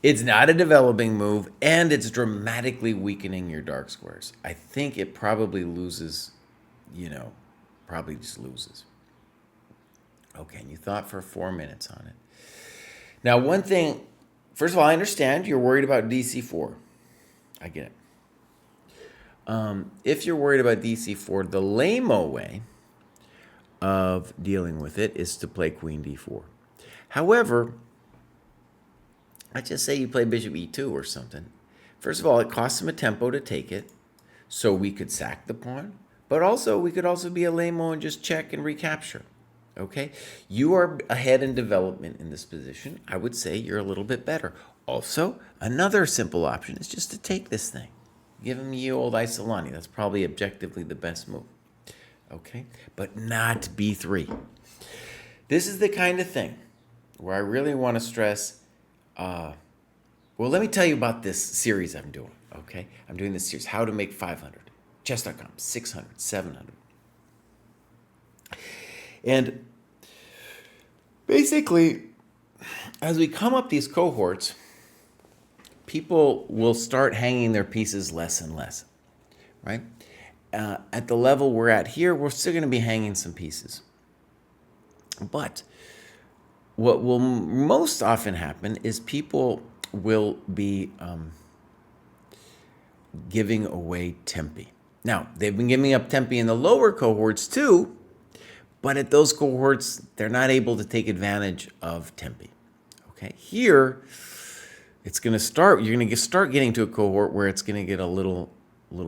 It's not a developing move, and it's dramatically weakening your dark squares. I think it probably loses, probably just loses. Okay, and you thought for 4 minutes on it. Now, one thing, first of all, I understand you're worried about DC4. I get it. If you're worried about DC4, the lame-o way of dealing with it is to play Queen D4. However, let's just say you play Bishop E2 or something. First of all, it costs him a tempo to take it, so we could sack the pawn, but also we could also be a lame-o and just check and recapture. Okay, you are ahead in development in this position. I would say you're a little bit better. Also, another simple option is just to take this thing. Give him ye old Isolani. That's probably objectively the best move. Okay, but not B3. This is the kind of thing where I really want to stress. Well, let me tell you about this series I'm doing. Okay, I'm doing this series, How to Make 500. Chess.com, 600, 700. And basically, as we come up these cohorts, people will start hanging their pieces less and less, right? At the level we're at here, we're still going to be hanging some pieces. But what will most often happen is people will be giving away tempi. Now, they've been giving up tempi in the lower cohorts too, but at those cohorts, they're not able to take advantage of tempi. Okay, here, it's going to start. You're going to start getting to a cohort where it's going to get a little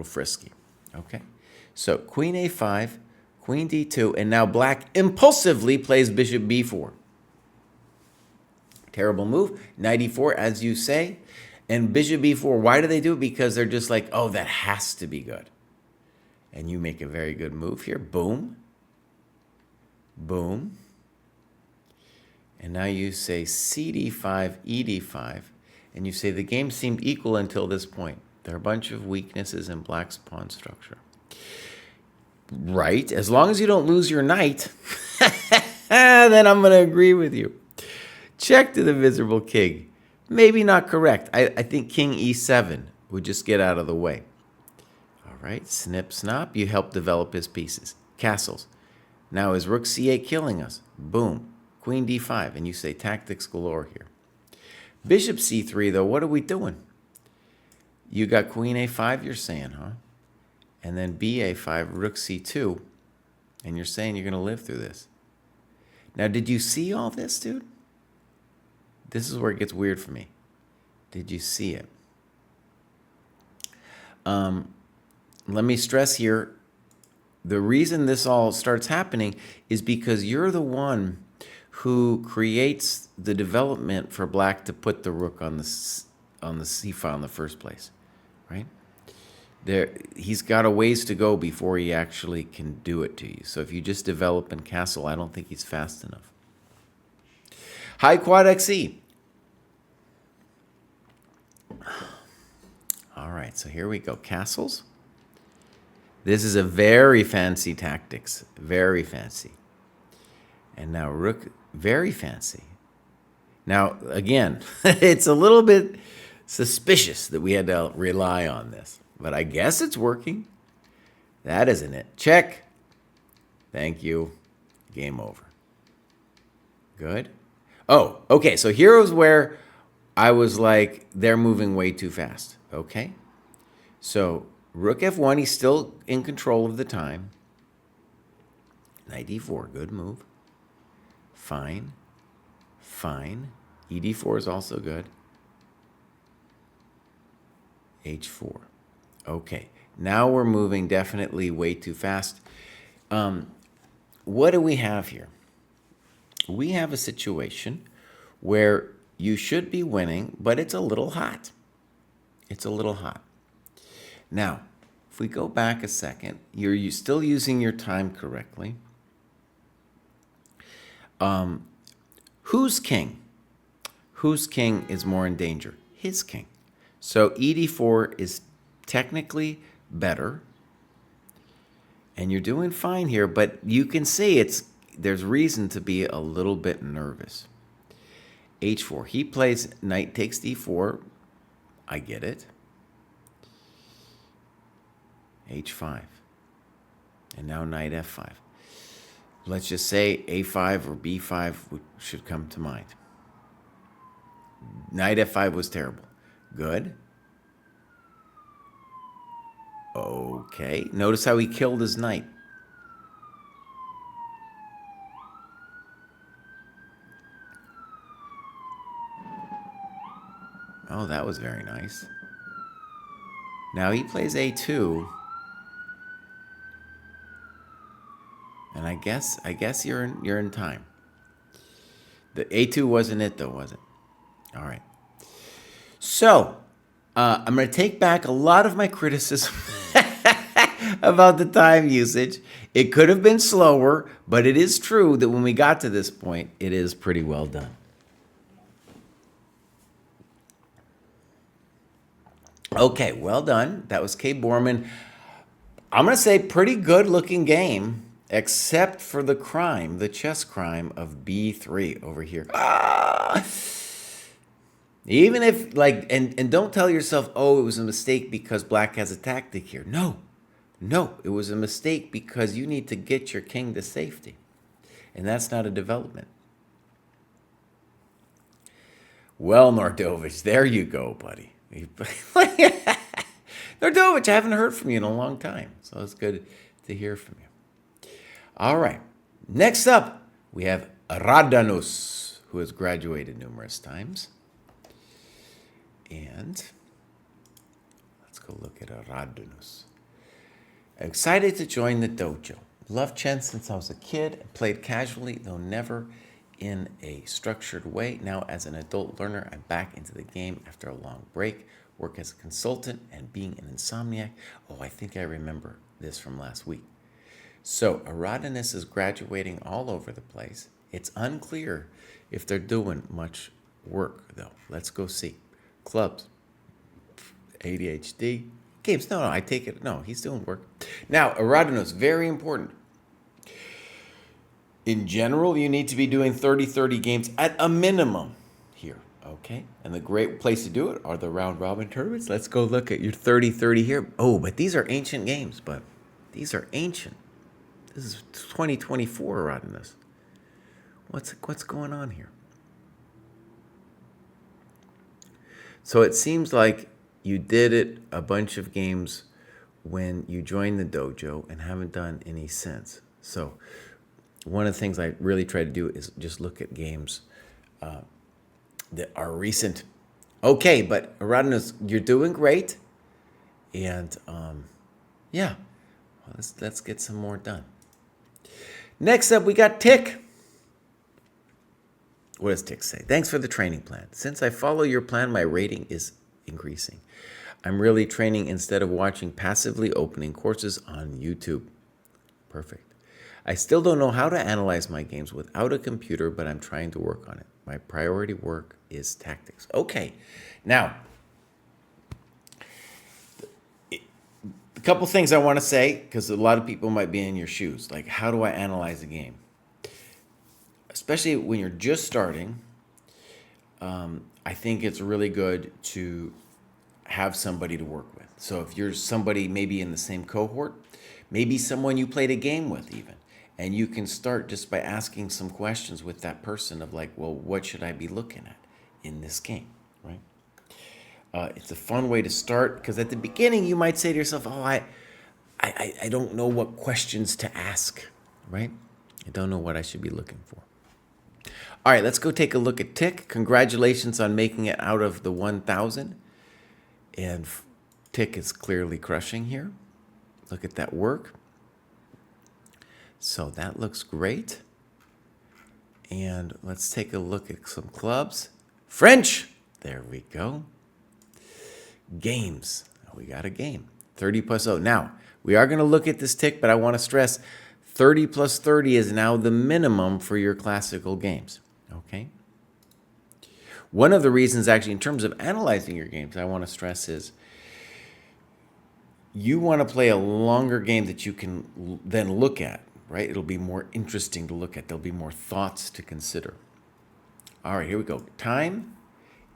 frisky. Okay, so Queen A5, Queen D2, and now Black impulsively plays Bishop B4. Terrible move. Knight E4, as you say, and Bishop B4. Why do they do it? Because they're just like, oh, that has to be good. And you make a very good move here. Boom. Boom. And now you say CD5, ED5, and you say the game seemed equal until this point. There are a bunch of weaknesses in black's pawn structure. Right, as long as you don't lose your knight, then I'm going to agree with you. Check to the miserable king. Maybe not correct. I think king e7 would just get out of the way. All right, snip, snap. You help develop his pieces. Castles. Now is rook c8 killing us? Boom. Queen d5. And you say tactics galore here. Bishop c3, though, what are we doing? You got queen a5, you're saying, huh? And then ba5, rook c2. And you're saying you're going to live through this. Now, did you see all this, dude? This is where it gets weird for me. Did you see it? Let me stress here, the reason this all starts happening is because you're the one who creates the development for black to put the rook on the c file in the first place, right? He's got a ways to go before he actually can do it to you. So if you just develop and castle, I don't think he's fast enough. High quad XE. All right, so here we go. Castles. This is a very fancy tactics. Very fancy. And now rook, very fancy. Now, again, it's a little bit suspicious that we had to rely on this. But I guess it's working. That isn't it. Check. Thank you. Game over. Good. Oh, okay. So here was where I was like, they're moving way too fast. Okay. So rook f1, he's still in control of the time. Knight d4, good move. Fine. Fine. ed4 is also good. h4. Okay. Now we're moving definitely way too fast. What do we have here? We have a situation where you should be winning, but it's a little hot. It's a little hot. Now, if we go back a second, you're still using your time correctly. Whose king? Whose king is more in danger? His king. So ed4 is technically better. And you're doing fine here, but you can see there's reason to be a little bit nervous. h4. He plays knight takes d4. I get it. h5. And now knight f5. Let's just say a5 or b5 should come to mind. Knight f5 was terrible. Good. Okay. Notice how he killed his knight. Oh, that was very nice. Now he plays a2. And I guess you're in time. The a2 wasn't it though, was it? All right. So, I'm going to take back a lot of my criticism about the time usage. It could have been slower, but it is true that when we got to this point, it is pretty well done. Okay, well done. That was Kay Borman. I'm going to say pretty good looking game, except for the crime, the chess crime of b3 over here. Even if, like, and don't tell yourself, oh, it was a mistake because black has a tactic here. No, it was a mistake because you need to get your king to safety. And that's not a development. Well, Nordovich, there you go, buddy. Nordovich, I haven't heard from you in a long time, so it's good to hear from you. All right. Next up, we have Radanus, who has graduated numerous times. And let's go look at Radanus. Excited to join the dojo. Loved chess since I was a kid. Played casually, though never in a structured way. Now, as an adult learner, I'm back into the game after a long break. Work as a consultant and being an insomniac. Oh, I think I remember this from last week. So, Radanus is graduating all over the place. It's unclear if they're doing much work, though. Let's go see. Clubs. ADHD. Games, no, I take it. No, he's doing work. Now, Aradonos, very important. In general, you need to be doing 30 games at a minimum here, okay? And the great place to do it are the round robin tournaments. Let's go look at your 30 here. Oh, but these are ancient games, but these are ancient. This is 2024 Aradonos. What's going on here? So it seems like you did it a bunch of games when you joined the dojo and haven't done any since. So one of the things I really try to do is just look at games that are recent. Okay, but Aradonos, you're doing great. And yeah, well, let's get some more done. Next up, we got Tick. What does Tick say? Thanks for the training plan. Since I follow your plan, my rating is increasing. I'm really training instead of watching passively opening courses on YouTube. Perfect. I still don't know how to analyze my games without a computer, but I'm trying to work on it. My priority work is tactics. Okay. Now, a couple things I want to say, because a lot of people might be in your shoes. Like, how do I analyze a game? Especially when you're just starting, I think it's really good to have somebody to work with. So if you're somebody maybe in the same cohort, maybe someone you played a game with even, and you can start just by asking some questions with that person of like, well, what should I be looking at in this game, right? It's a fun way to start, because at the beginning you might say to yourself, oh, I don't know what questions to ask, right? I don't know what I should be looking for. All right, let's go take a look at Tick. Congratulations on making it out of the 1,000. And Tick is clearly crushing here. Look at that work. So that looks great. And let's take a look at some clubs. French. There we go. Games. We got a game. 30 plus 0. Now, we are going to look at this Tick, but I want to stress 30 plus 30 is now the minimum for your classical games. Okay? One of the reasons, actually, in terms of analyzing your games, I want to stress is you want to play a longer game that you can then look at, right? It'll be more interesting to look at. There'll be more thoughts to consider. All right, here we go. Time.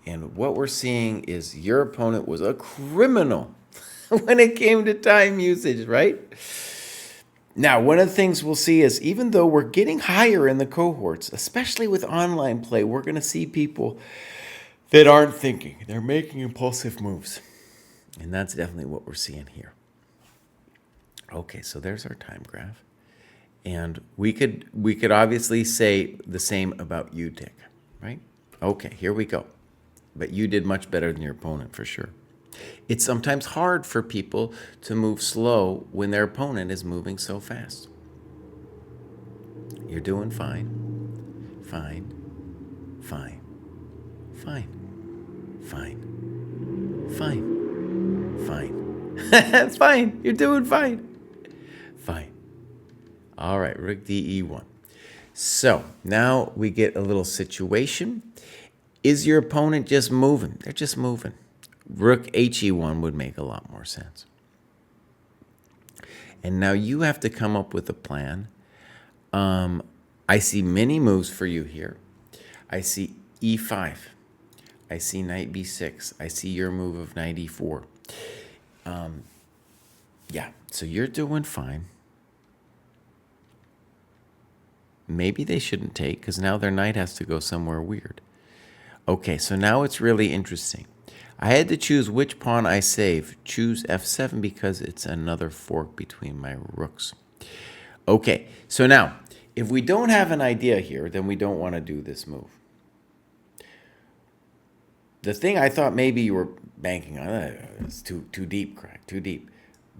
And what we're seeing is your opponent was a criminal when it came to time usage, right? Now, one of the things we'll see is even though we're getting higher in the cohorts, especially with online play, we're going to see people that aren't thinking. They're making impulsive moves. And that's definitely what we're seeing here. Okay, so there's our time graph. And we could obviously say the same about you, Tick, right? Okay, here we go. But you did much better than your opponent for sure. It's sometimes hard for people to move slow when their opponent is moving so fast. You're doing fine. Fine. Fine. Fine. Fine. Fine. Fine. Fine. You're doing fine. Fine. All right, Rook DE1. So now we get a little situation. Is your opponent just moving? They're just moving. Rook HE1 would make a lot more sense. And now you have to come up with a plan. I see many moves for you here. I see E5. I see knight B6. I see your move of knight E4. Yeah, so you're doing fine. Maybe they shouldn't take, because now their knight has to go somewhere weird. Okay, so now it's really interesting. I had to choose which pawn I save. Choose F7 because it's another fork between my rooks. Okay, so now, if we don't have an idea here, then we don't want to do this move. The thing I thought maybe you were banking on, it's too deep, crack, too deep,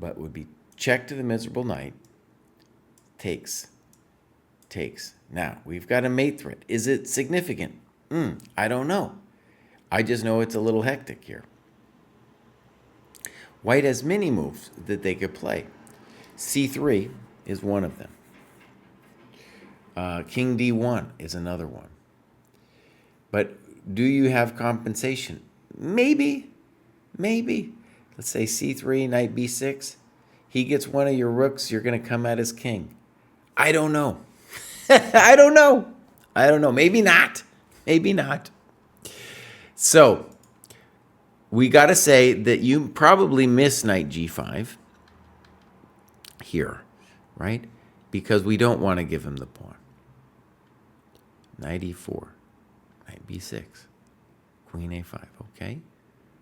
but would be check to the miserable knight, takes. Now, we've got a mate threat. Is it significant? I don't know. I just know it's a little hectic here. White has many moves that they could play. C3 is one of them. King D1 is another one. But do you have compensation? Maybe. let's say c3, knight b6. He gets one of your rooks, you're going to come at his king. I don't know. I don't know. I don't know. Maybe not. Maybe not. So we got to say that you probably miss knight g5 here, right? Because we don't want to give him the pawn. Knight e4, knight b6, queen a5, okay?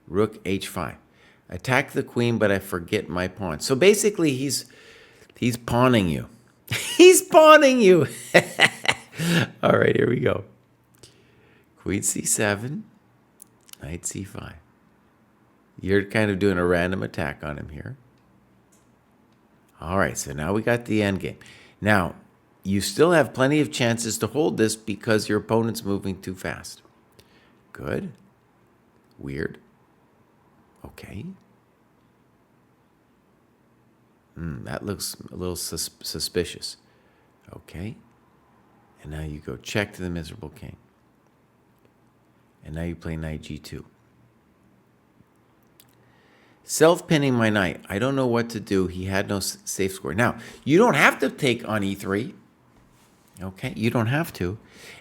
Rook h5. Attack the queen, but I forget my pawn. So basically, he's pawning you. He's pawning you. All right, here we go. Queen c7, knight c5. You're kind of doing a random attack on him here. All right, so now we got the endgame. Now, you still have plenty of chances to hold this because your opponent's moving too fast. Good. Weird. Okay. That looks a little suspicious. Okay. And now you go check to the miserable king. And now you play knight g2. Self-pinning my knight. I don't know what to do. He had no safe square. Now, you don't have to take on e3. Okay, you don't have to.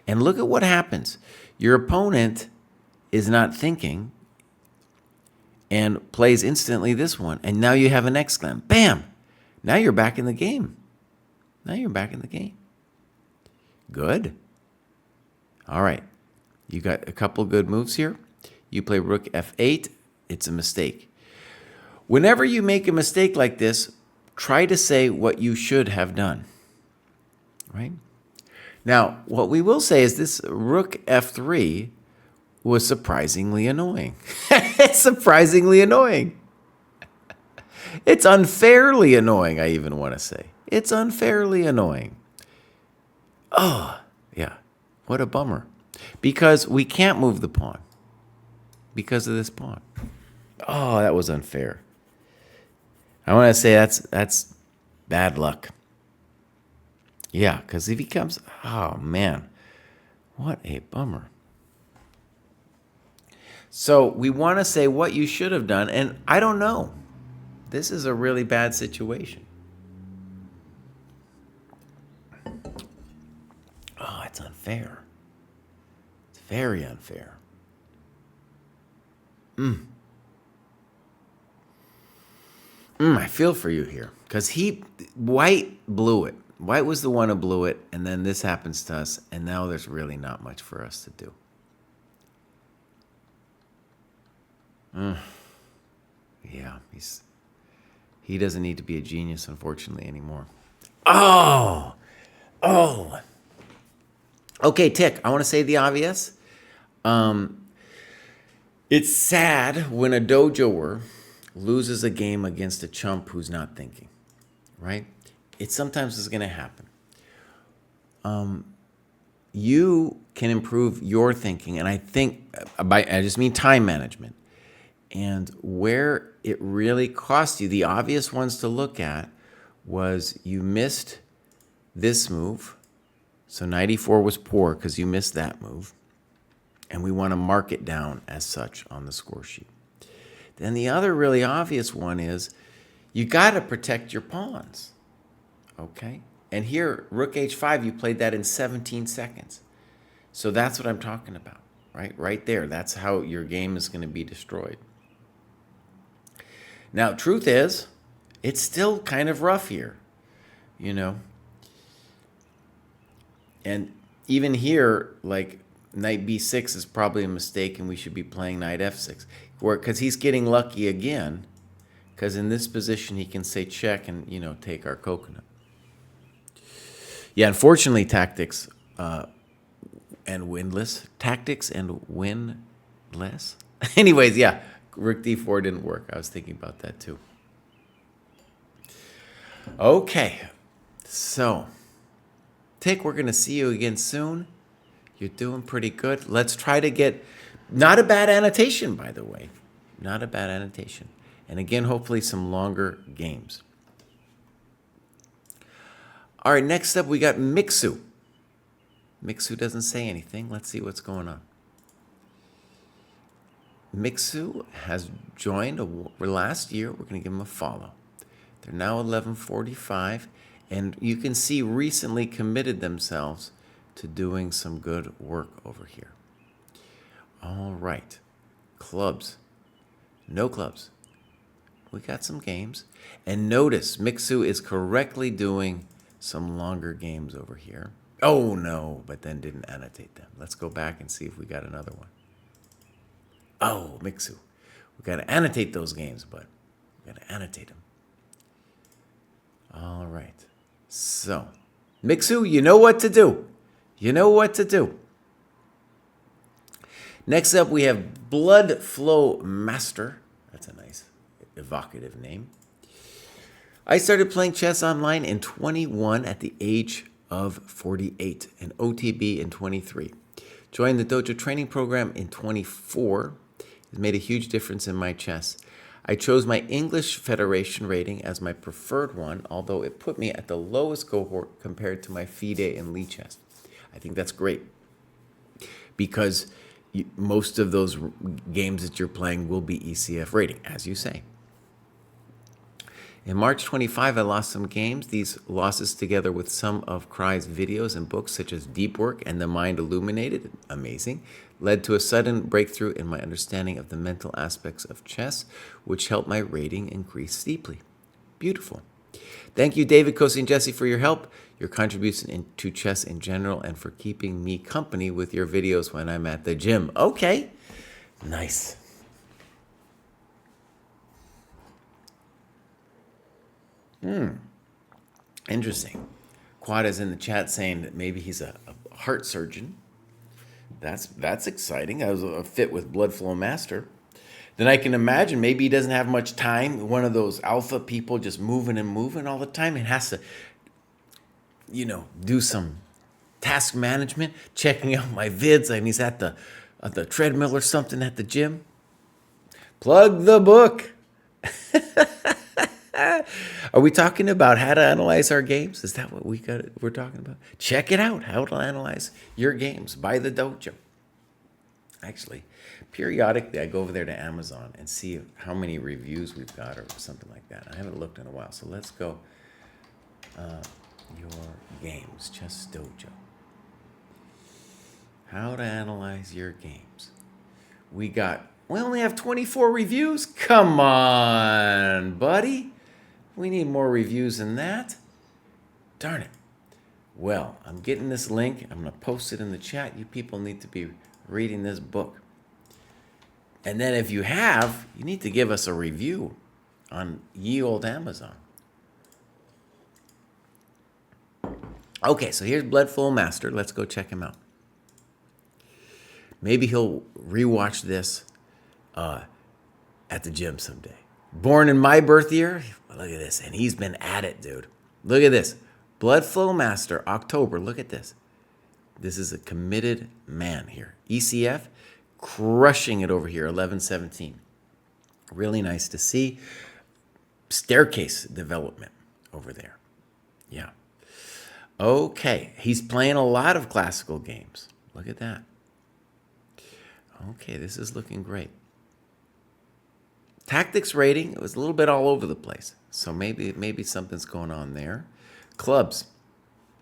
And look at what happens. Your opponent is not thinking and plays instantly this one. And now you have an exclam. Bam! Now you're back in the game. Now you're back in the game. Good. All right. You got a couple good moves here. You play rook f8. It's a mistake. Whenever you make a mistake like this, try to say what you should have done. Right? Now, what we will say is this rook f3 was surprisingly annoying. It's surprisingly annoying. It's unfairly annoying, I even want to say. It's unfairly annoying. Oh, yeah. What a bummer. Because we can't move the pawn. Because of this pawn. Oh, that was unfair. I want to say that's bad luck. Yeah, because if he comes... Oh, man. What a bummer. So we want to say what you should have done, and I don't know. This is a really bad situation. Oh, it's unfair. It's very unfair. I feel for you here. Because White blew it. White was the one who blew it, and then this happens to us, and now there's really not much for us to do. Yeah, he doesn't need to be a genius, unfortunately, anymore. Oh! Okay, Tick, I want to say the obvious. It's sad when a dojoer loses a game against a chump who's not thinking, right? It sometimes is going to happen. You can improve your thinking, and I think, I just mean time management. And where it really cost you, the obvious ones to look at was you missed this move. So knight e4 was poor because you missed that move. And we want to mark it down as such on the score sheet. Then the other really obvious one is you got to protect your pawns. Okay? And here, rook h5, you played that in 17 seconds. So that's what I'm talking about, right? Right there. That's how your game is going to be destroyed. Now, truth is, it's still kind of rough here, you know. And even here, like, knight b6 is probably a mistake, and we should be playing knight f6. Because he's getting lucky again, because in this position he can say check and, you know, take our coconut. Yeah, unfortunately, tactics and winless. Tactics and winless? Anyways, yeah. Rook d4 didn't work. I was thinking about that too. Okay. So, Tick, we're going to see you again soon. You're doing pretty good. Let's try to get... Not a bad annotation, by the way. Not a bad annotation. And again, hopefully some longer games. All right, next up we got Mixu. Mixu doesn't say anything. Let's see what's going on. Mixu has joined last year. We're going to give him a follow. They're now 11:45, and you can see recently committed themselves to doing some good work over here. All right. Clubs. No clubs. We got some games. And notice, Mixu is correctly doing some longer games over here. Oh, no, but then didn't annotate them. Let's go back and see if we got another one. Oh, Mixu. We got to annotate those games, but we got to annotate them. All right. So, Mixu, you know what to do. You know what to do. Next up, we have Blood Flow Master. That's a nice, evocative name. I started playing chess online in 21 at the age of 48 and OTB in 23. Joined the Dojo Training Program in 24. It made a huge difference in my chess. I chose my English Federation rating as my preferred one, although it put me at the lowest cohort compared to my FIDE and Lichess. I think that's great because most of those games that you're playing will be ECF rating, as you say. In March 25, I lost some games. These losses, together with some of Kraai's videos and books, such as Deep Work and The Mind Illuminated, amazing, led to a sudden breakthrough in my understanding of the mental aspects of chess, which helped my rating increase steeply. Beautiful. Thank you, David, Kostya, and Jesse, for your help, your contribution to chess in general, and for keeping me company with your videos when I'm at the gym. Okay. Nice. Interesting. Quad is in the chat saying that maybe he's a heart surgeon. That's exciting. That was a fit with Blood Flow Master. Then I can imagine maybe he doesn't have much time. One of those alpha people just moving and moving all the time and has to, do some task management, checking out my vids, and he's at the treadmill or something at the gym. Plug the book. Are we talking about how to analyze our games? Is that what we're talking about? Check it out, how to analyze your games by the dojo. Actually, periodically I go over there to Amazon and see how many reviews we've got or something like that. I haven't looked in a while, so let's go. Your games, ChessDojo. How to analyze your games. We only have 24 reviews? Come on, buddy. We need more reviews than that. Darn it. Well, I'm getting this link. I'm going to post it in the chat. You people need to be reading this book. And then if you have, you need to give us a review on ye old Amazon. Okay, so here's Blood Flow Master. Let's go check him out. Maybe he'll rewatch this at the gym someday. Born in my birth year. Look at this. And he's been at it, dude. Look at this. Blood Flow Master, October. Look at this. This is a committed man here. ECF, crushing it over here, 11-17. Really nice to see. Staircase development over there. Yeah. Okay. He's playing a lot of classical games. Look at that. Okay, this is looking great. Tactics rating, it was a little bit all over the place. So maybe something's going on there. Clubs,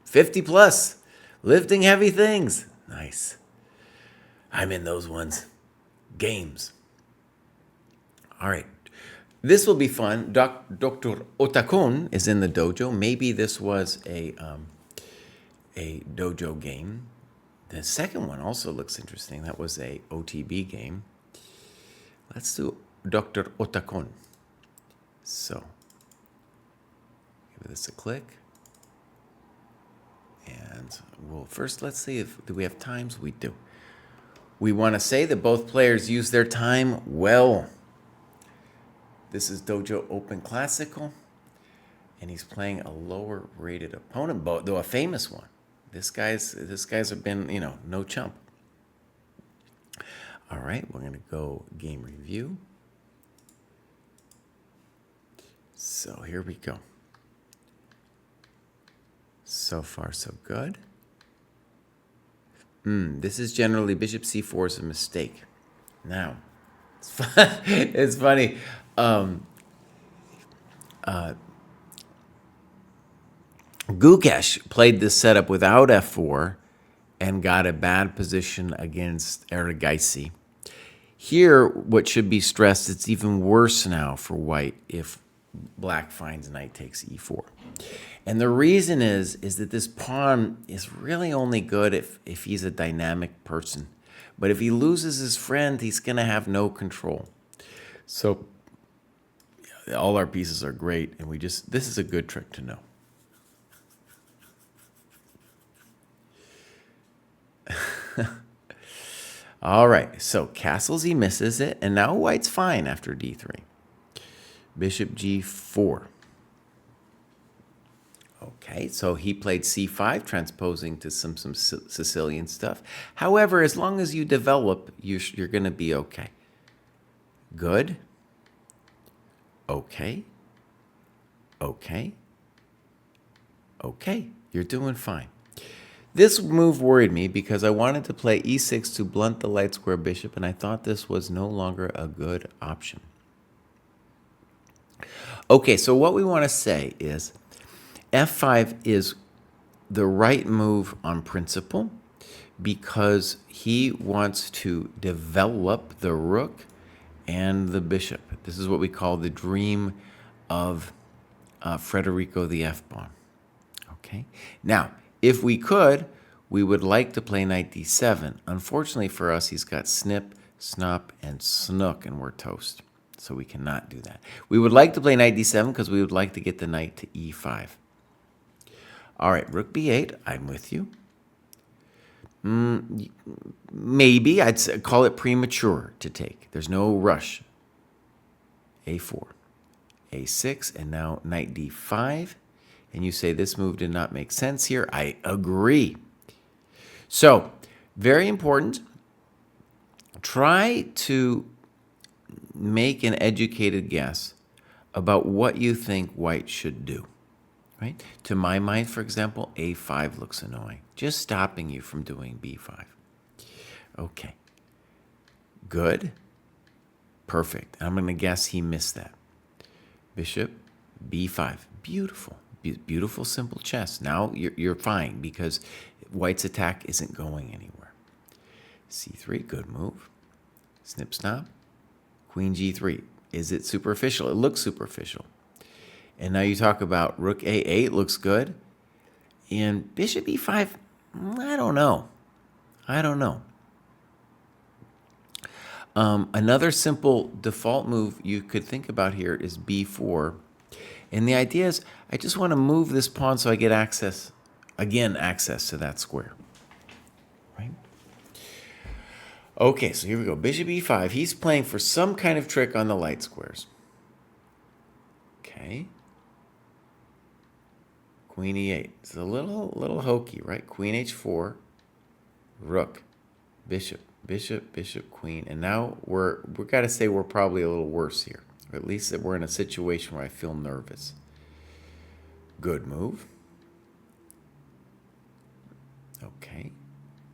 50 plus. Lifting heavy things. Nice. I'm in those ones. Games. All right. This will be fun. Dr. Otakon is in the dojo. Maybe this was a dojo game. The second one also looks interesting. That was a OTB game. Let's do Dr. Otakon. So, give this a click. And let's see do we have times? We do. We want to say that both players use their time well. This is Dojo Open Classical. And he's playing a lower rated opponent, though a famous one. This guy's have been, no chump. All right, we're going to go game review. So here we go. So far, so good. This is generally bishop c4 is a mistake. Now, let's It's funny. Gukesh played this setup without f4 and got a bad position against Erigaisi. Here, what should be stressed, it's even worse now for white if black finds knight takes e4. And the reason is that this pawn is really only good if he's a dynamic person. But if he loses his friend, he's going to have no control. So all our pieces are great, and this is a good trick to know. All right, so castles, he misses it, and now white's fine after d3. Bishop g4. Okay, so he played c5, transposing to some Sicilian stuff. However, as long as you develop, you're going to be okay. Good. Okay. Okay. Okay, you're doing fine. This move worried me because I wanted to play e6 to blunt the light square bishop, and I thought this was no longer a good option. Okay, so what we want to say is f5 is the right move on principle because he wants to develop the rook and the bishop. This is what we call the dream of Federico the f-pawn. Okay, now, if we could, we would like to play knight d7. Unfortunately for us, he's got snip, snop, and snook, and we're toast. So we cannot do that. We would like to play knight d7 because we would like to get the knight to e5. All right, rook b8, I'm with you. Maybe, I'd call it premature to take. There's no rush. a4, a6, and now knight d5. And you say this move did not make sense here. I agree. So, very important. Try to make an educated guess about what you think white should do. Right? To my mind, for example, a5 looks annoying. Just stopping you from doing b5. Okay. Good. Perfect. I'm going to guess he missed that. Bishop b5. Beautiful. Beautiful, simple chess. Now you're fine because white's attack isn't going anywhere. c3, good move. Snip, snap. Queen g3. Is it superficial? It looks superficial. And now you talk about rook a8 looks good. And bishop e5, I don't know. I don't know. Another simple default move you could think about here is b4. And the idea is I just want to move this pawn so I get access to that square. Right? Okay, so here we go. Bishop e5. He's playing for some kind of trick on the light squares. Okay. Queen e8. It's a little hokey, right? Queen h4. Rook. Bishop. Bishop, bishop, queen. And now we've got to say we're probably a little worse here. Or at least that we're in a situation where I feel nervous. Good move. Okay.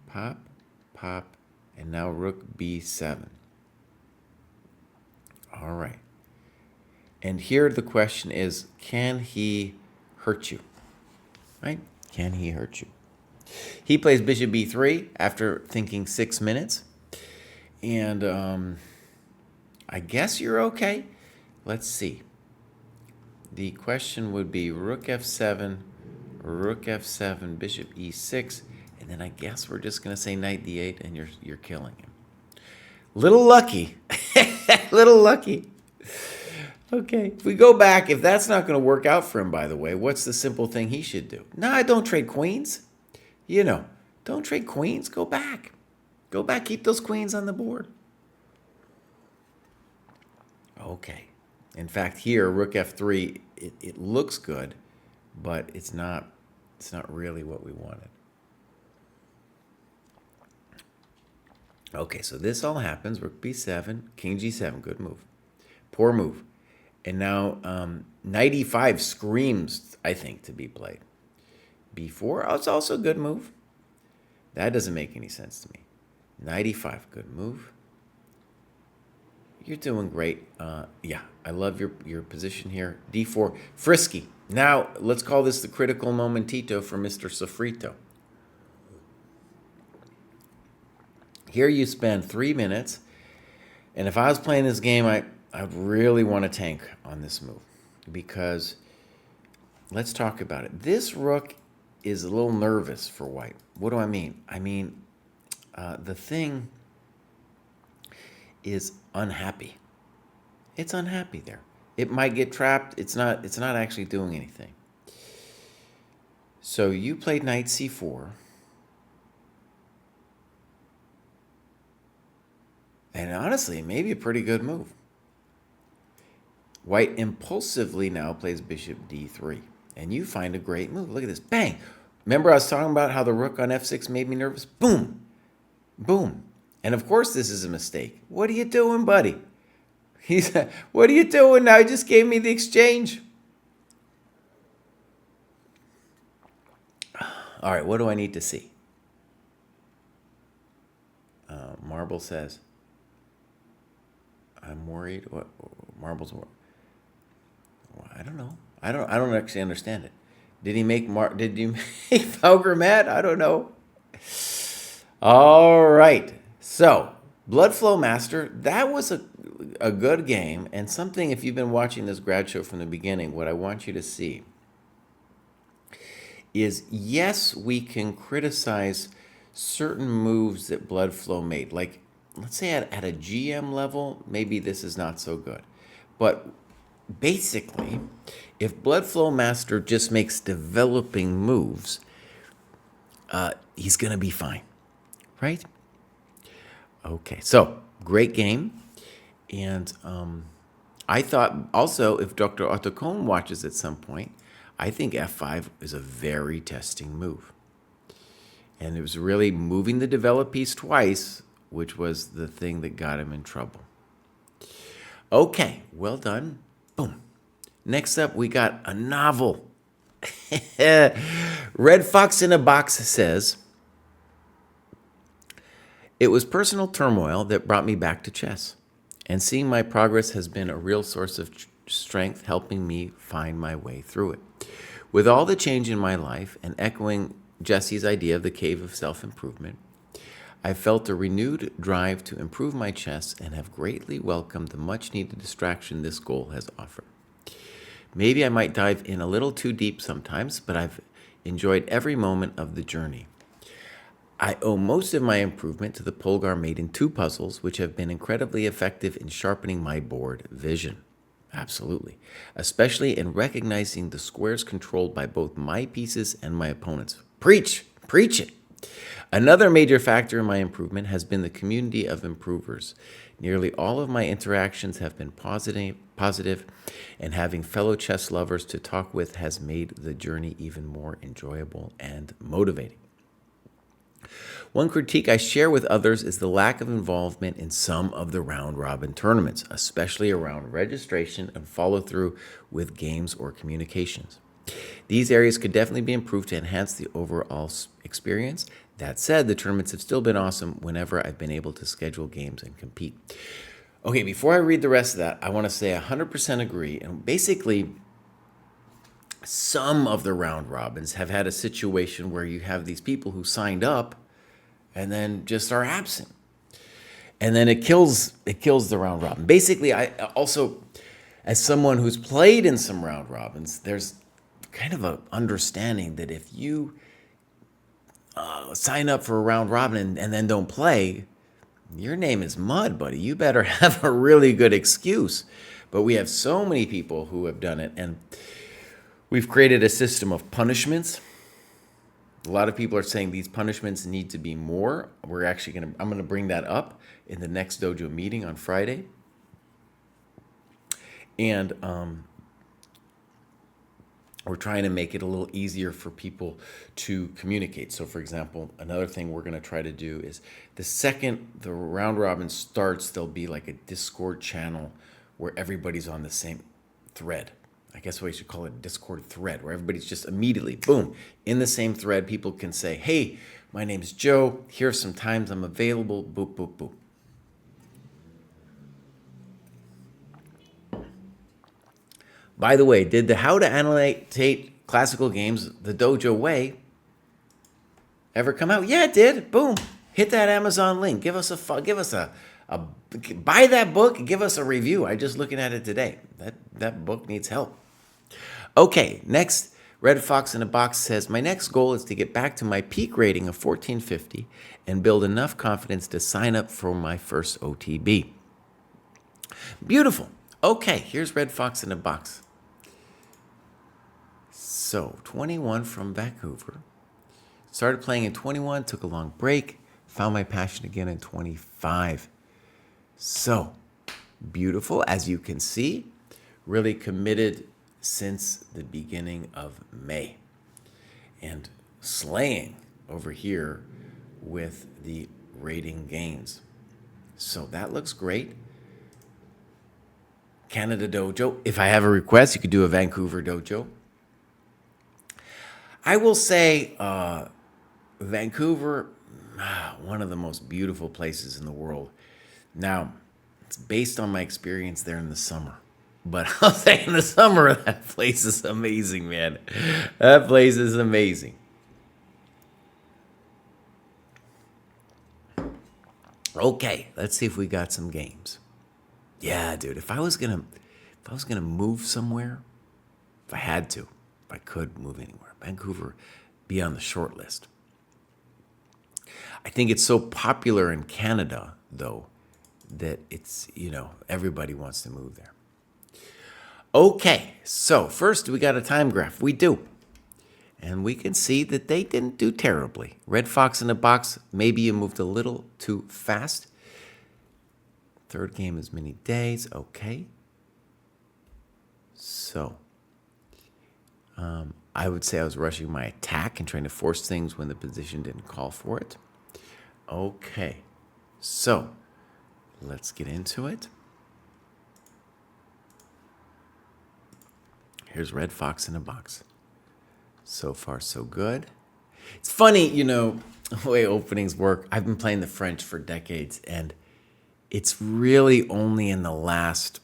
Pop, pop, and now rook b7. All right. And here the question is, can he hurt you? Right? Can he hurt you? He plays bishop b3 after thinking 6 minutes. And I guess you're okay. Let's see. The question would be rook f7, bishop e6, and then I guess we're just going to say knight d8, and you're killing him. Little lucky. Little lucky. Okay. If we go back, if that's not going to work out for him, by the way, what's the simple thing he should do? No, don't trade queens. You know, don't trade queens. Go back. Go back. Keep those queens on the board. Okay. In fact, here, rook f3, it looks good, but it's not really what we wanted. Okay, so this all happens. Rook b7, king g7, good move. Poor move. And now knight e5 screams, I think, to be played. b4, oh, it's also a good move. That doesn't make any sense to me. Knight e5, good move. You're doing great. Yeah, I love your position here. D4, frisky. Now, let's call this the critical momentito for Mr. Sofrito. Here you spend 3 minutes, and if I was playing this game, I really want to tank on this move because let's talk about it. This rook is a little nervous for white. What do I mean? I mean, the thing is unhappy. It's unhappy there. It might get trapped. It's not actually doing anything. So you played knight c4. And honestly, maybe a pretty good move. White impulsively now plays bishop d3. And you find a great move. Look at this. Bang! Remember I was talking about how the rook on f6 made me nervous? Boom! Boom. And of course this is a mistake. What are you doing, buddy? What are you doing now? You just gave me the exchange. All right, what do I need to see? Marble says, I'm worried. What? Marble's worried. I don't know. I don't actually understand it. Did you make Fauger mad? I don't know. All right. So, Blood Flow Master, that was a good game, and something, if you've been watching this grad show from the beginning, what I want you to see is, yes, we can criticize certain moves that Blood Flow made. Like, let's say at a GM level, maybe this is not so good. But basically, if Blood Flow Master just makes developing moves, he's going to be fine, right? Okay, so great game. And I thought also, if Dr. Otto Kohn watches at some point, I think f5 is a very testing move. And it was really moving the develop piece twice, which was the thing that got him in trouble. Okay, well done. Boom. Next up, we got a novel. Red Fox in a Box says, it was personal turmoil that brought me back to chess, and seeing my progress has been a real source of strength, helping me find my way through it. With all the change in my life, and echoing Jesse's idea of the cave of self-improvement, I felt a renewed drive to improve my chess and have greatly welcomed the much-needed distraction this goal has offered. Maybe I might dive in a little too deep sometimes, but I've enjoyed every moment of the journey. I owe most of my improvement to the Polgar Maiden 2 puzzles, which have been incredibly effective in sharpening my board vision. Absolutely. Especially in recognizing the squares controlled by both my pieces and my opponents. Preach! Preach it! Another major factor in my improvement has been the community of improvers. Nearly all of my interactions have been positive, and having fellow chess lovers to talk with has made the journey even more enjoyable and motivating. One critique I share with others is the lack of involvement in some of the round-robin tournaments, especially around registration and follow-through with games or communications. These areas could definitely be improved to enhance the overall experience. That said, the tournaments have still been awesome whenever I've been able to schedule games and compete. Okay, before I read the rest of that, I want to say 100% agree. And basically, some of the round robins have had a situation where you have these people who signed up and then just are absent. And then it kills the round robin. Basically, I also, as someone who's played in some round robins, there's kind of an understanding that if you sign up for a round robin and then don't play, your name is mud, buddy. You better have a really good excuse. But we have so many people who have done it, and we've created a system of punishments. A lot of people are saying these punishments need to be more. I'm going to bring that up in the next dojo meeting on Friday. And we're trying to make it a little easier for people to communicate. So, for example, another thing we're going to try to do is the second the round robin starts, there'll be like a Discord channel where everybody's on the same thread. I guess we should call it a Discord thread, where everybody's just immediately, boom, in the same thread. People can say, hey, my name's Joe. Here's some times I'm available. Boop, boop, boop. By the way, did the How to Annotate Classical Games the Dojo Way ever come out? Yeah, it did. Boom. Hit that Amazon link. Give us a buy that book and give us a review. I just looking at it today. That book needs help. Okay, next, Red Fox in a Box says, my next goal is to get back to my peak rating of 1450 and build enough confidence to sign up for my first OTB. Beautiful. Okay, here's Red Fox in a Box. So, 21 from Vancouver. Started playing in 21, took a long break, found my passion again in 25. So, beautiful. As you can see, really committed since the beginning of May. And slaying over here with the rating gains. So that looks great. Canada Dojo. If I have a request, you could do a Vancouver Dojo. I will say Vancouver, one of the most beautiful places in the world. Now, it's based on my experience there in the summer. But I'll say in the summer, that place is amazing, man. That place is amazing. Okay, let's see if we got some games. Yeah, dude, if I was gonna move somewhere, if I had to, if I could move anywhere, Vancouver be on the short list. I think it's so popular in Canada, though, that it's, everybody wants to move there. Okay, so first we got a time graph. We do. And we can see that they didn't do terribly. Red Fox in a Box, maybe you moved a little too fast. Third game is many days. Okay. So, I would say I was rushing my attack and trying to force things when the position didn't call for it. Okay. So, let's get into it. Here's Red Fox in a Box. So far, so good. It's funny, the way openings work. I've been playing the French for decades, and it's really only in the last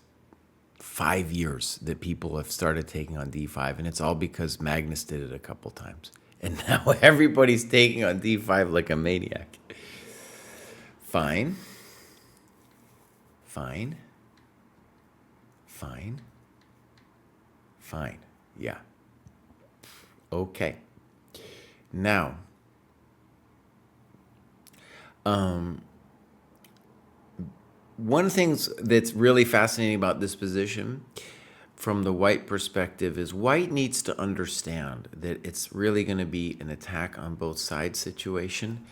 5 years that people have started taking on d5, and it's all because Magnus did it a couple times. And now everybody's taking on d5 like a maniac. Fine. Fine. Fine. Fine. Yeah. Okay. Now, one thing that's really fascinating about this position from the white perspective is white needs to understand that it's really going to be an attack on both sides situation.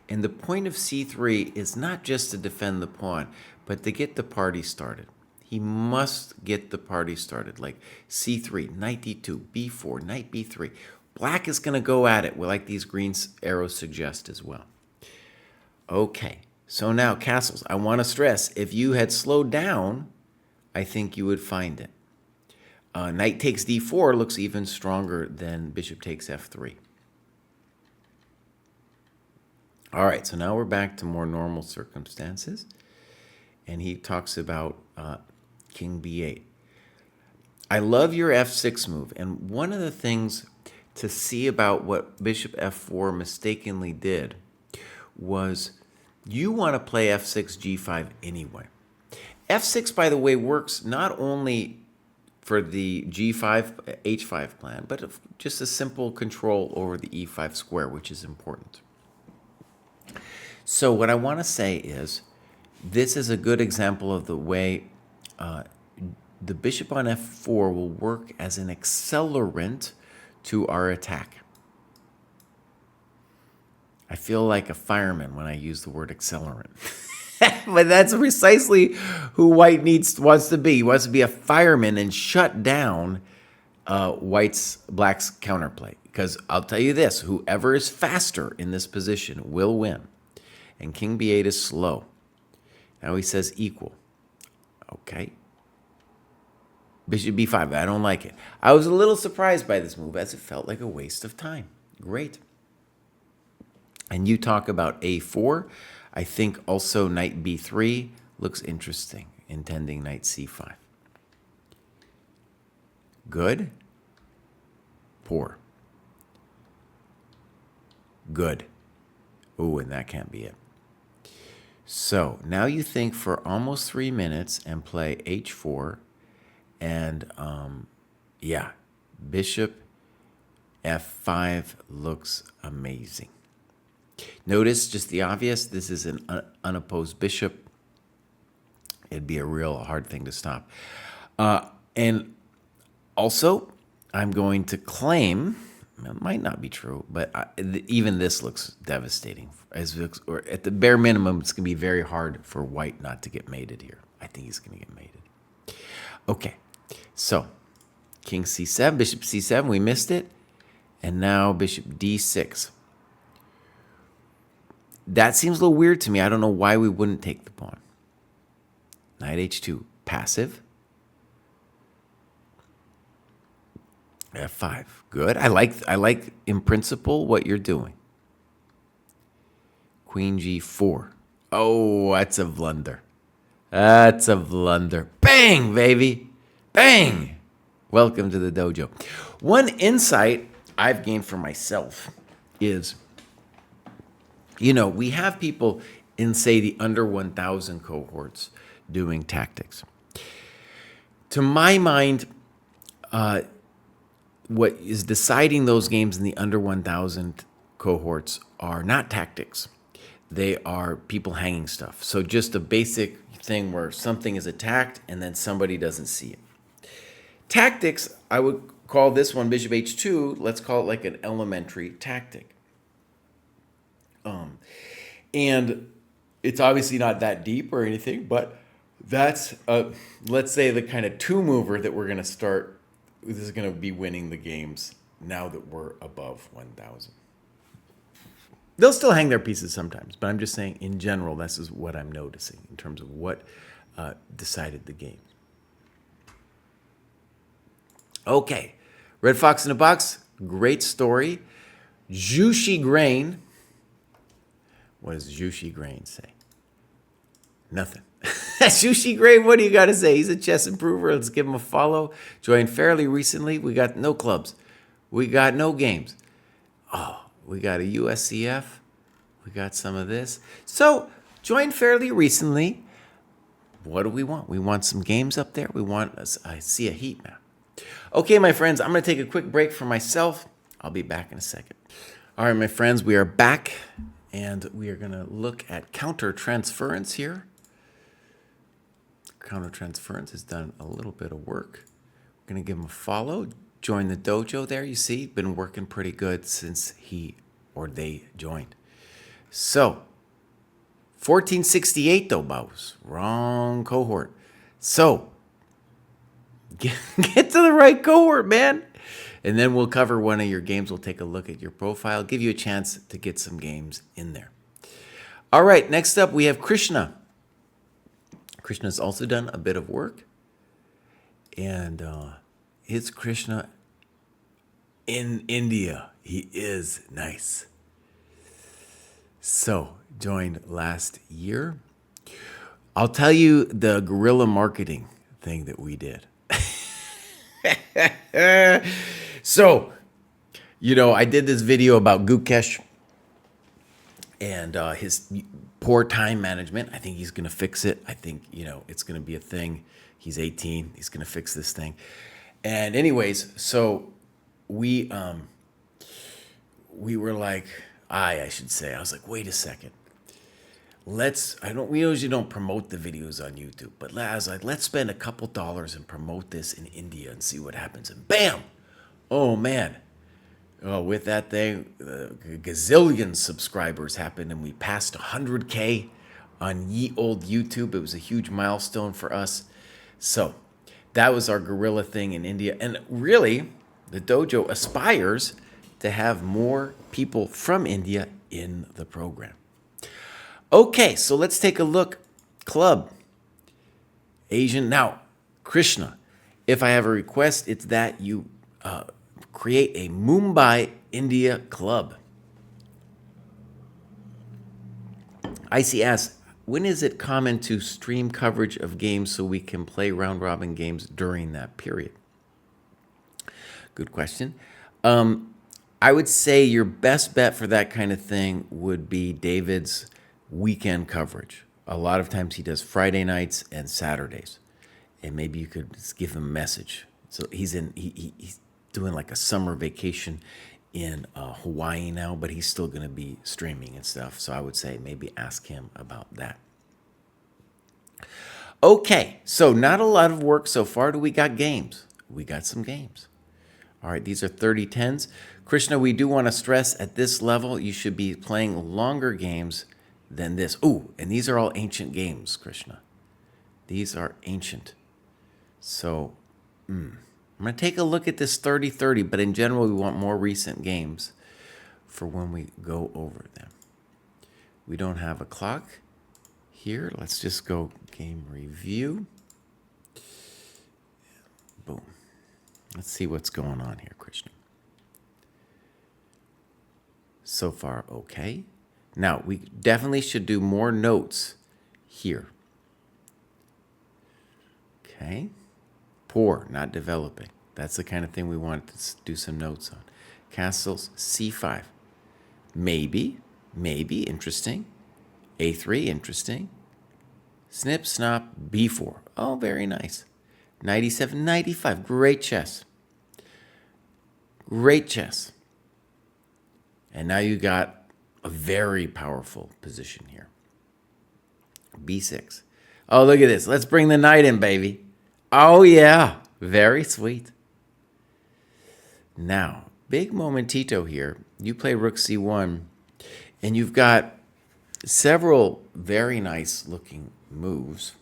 And the point of c3 is not just to defend the pawn, but to get the party started. He must get the party started, like c3, knight d2, b4, knight b3. Black is going to go at it, like these green arrows suggest as well. Okay, so now castles. I want to stress, if you had slowed down, I think you would find it. Knight takes d4 looks even stronger than bishop takes f3. All right, so now we're back to more normal circumstances. And he talks about king b8. I love your f6 move. And one of the things to see about what bishop f4 mistakenly did was you want to play f6, g5 anyway. f6, by the way, works not only for the g5, h5 plan, but just a simple control over the e5 square, which is important. So what I want to say is, this is a good example of the way the bishop on f4 will work as an accelerant to our attack. I feel like a fireman when I use the word accelerant. But that's precisely who white wants to be. He wants to be a fireman and shut down black's counterplay. Because I'll tell you this, whoever is faster in this position will win. And king b8 is slow. Now he says equal. Okay. Bishop b5. I don't like it. I was a little surprised by this move as it felt like a waste of time. Great. And you talk about a4. I think also knight b3 looks interesting, intending knight c5. Good. Poor. Good. Ooh, and that can't be it. So now you think for almost 3 minutes and play h4. And yeah, bishop f5 looks amazing. Notice just the obvious. This is an unopposed bishop. It'd be a real hard thing to stop. And also, I'm going to claim, it might not be true, but even this looks devastating. Or at the bare minimum, it's going to be very hard for white not to get mated here. I think he's going to get mated. Okay, so king c7, bishop c7, we missed it. And now bishop d6. That seems a little weird to me. I don't know why we wouldn't take the pawn. Knight h2, passive. f5, good. I like in principle what you're doing. Queen g4. Oh, that's a blunder. That's a blunder. Bang, baby. Bang. Welcome to the dojo. One insight I've gained for myself is, we have people in, say, the under 1,000 cohorts doing tactics. To my mind, what is deciding those games in the under 1,000 cohorts are not tactics. They are people hanging stuff. So just a basic thing where something is attacked and then somebody doesn't see it. Tactics, I would call this one bishop h2. Let's call it like an elementary tactic. And it's obviously not that deep or anything, but that's, let's say, the kind of two-mover that we're going to start. This is going to be winning the games now that we're above 1,000. They'll still hang their pieces sometimes, but I'm just saying in general, this is what I'm noticing in terms of what decided the game. Okay, Red Fox in a Box, great story. Juicy Grain. What does Juicy Grain say? Nothing. Juicy Grain, what do you got to say? He's a chess improver. Let's give him a follow. Joined fairly recently. We got no clubs. We got no games. Oh, we got a USCF. We got some of this. So, joined fairly recently. What do we want? We want some games up there. We want, I see a heat map. Okay, my friends, I'm going to take a quick break for myself. I'll be back in a second. All right, my friends, we are back, and we are going to look at counter-transference here. Counter-transference has done a little bit of work. We're going to give him a follow. Join the dojo there, you see. Been working pretty good since he or they joined. So, 1468, though, Bows. Wrong cohort. So, get to the right cohort, man. And then we'll cover one of your games. We'll take a look at your profile, give you a chance to get some games in there. All right, next up we have Krishna. Krishna's also done a bit of work. And it's Krishna in India. He is nice. So, joined last year. I'll tell you the guerrilla marketing thing that we did. So, I did this video about Gukesh and his poor time management. I think he's going to fix it. I think, it's going to be a thing. He's 18. He's going to fix this thing. And anyways, so we were like, I should say, I was like, wait a second. We usually don't promote the videos on YouTube, but I was like, let's spend a couple dollars and promote this in India and see what happens. And bam! Oh, man. Oh, with that thing, gazillion subscribers happened, and we passed 100K on ye old YouTube. It was a huge milestone for us. So that was our guerrilla thing in India. And really, the dojo aspires to have more people from India in the program. Okay, so let's take a look. Club. Asian. Now, Krishna, if I have a request, it's that you create a Mumbai, India club. Icy asks, when is it common to stream coverage of games so we can play round-robin games during that period? Good question. I would say your best bet for that kind of thing would be David's weekend coverage. A lot of times he does Friday nights and Saturdays, and maybe you could just give him a message. So he's doing like a summer vacation in Hawaii now, but he's still going to be streaming and stuff. So I would say maybe ask him about that. Okay, so not a lot of work so far. Do we got games? We got some games. All right, these are 30-10s. Krishna, we do want to stress at this level, you should be playing longer games than this. Ooh, and these are all ancient games, Krishna. These are ancient. So I'm going to take a look at this 30-30, but in general, we want more recent games for when we go over them. We don't have a clock here. Let's just go game review. Boom. Let's see what's going on here, Krishna. So far, okay. Now, we definitely should do more notes here. Okay. Poor, not developing. That's the kind of thing we want to do some notes on. Castles, C5. Maybe, interesting. A3, interesting. Snip, snop, B4. Oh, very nice. 97, 95. Great chess. Great chess. And now you got a very powerful position here. B6. Oh, look at this. Let's bring the knight in, baby. Oh, yeah. Very sweet. Now, big momentito here. You play rook C1, and you've got several very nice looking moves.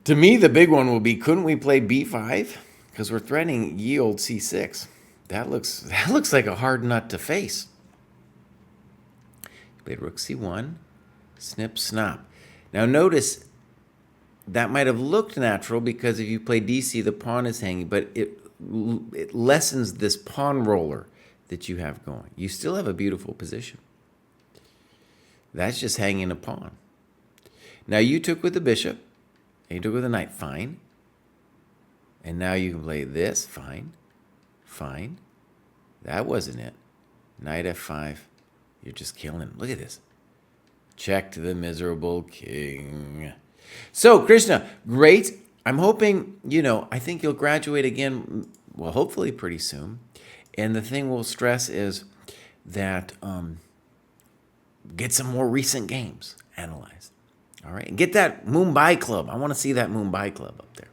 To me, the big one will be, couldn't we play B5? Because we're threatening ye old C6. That looks like a hard nut to face. Played rook C1, snip, snop. Now notice that might have looked natural because if you play DC, the pawn is hanging, but it lessens this pawn roller that you have going. You still have a beautiful position. That's just hanging a pawn. Now you took with the bishop, and you took with the knight, fine. And now you can play this, fine, fine. That wasn't it. Knight F5, you're just killing him. Look at this. Check to the miserable king. So, Krishna, great. I'm hoping, I think you'll graduate again, well, hopefully pretty soon. And the thing we'll stress is that get some more recent games analyzed. All right, and get that Mumbai Club. I want to see that Mumbai Club up there.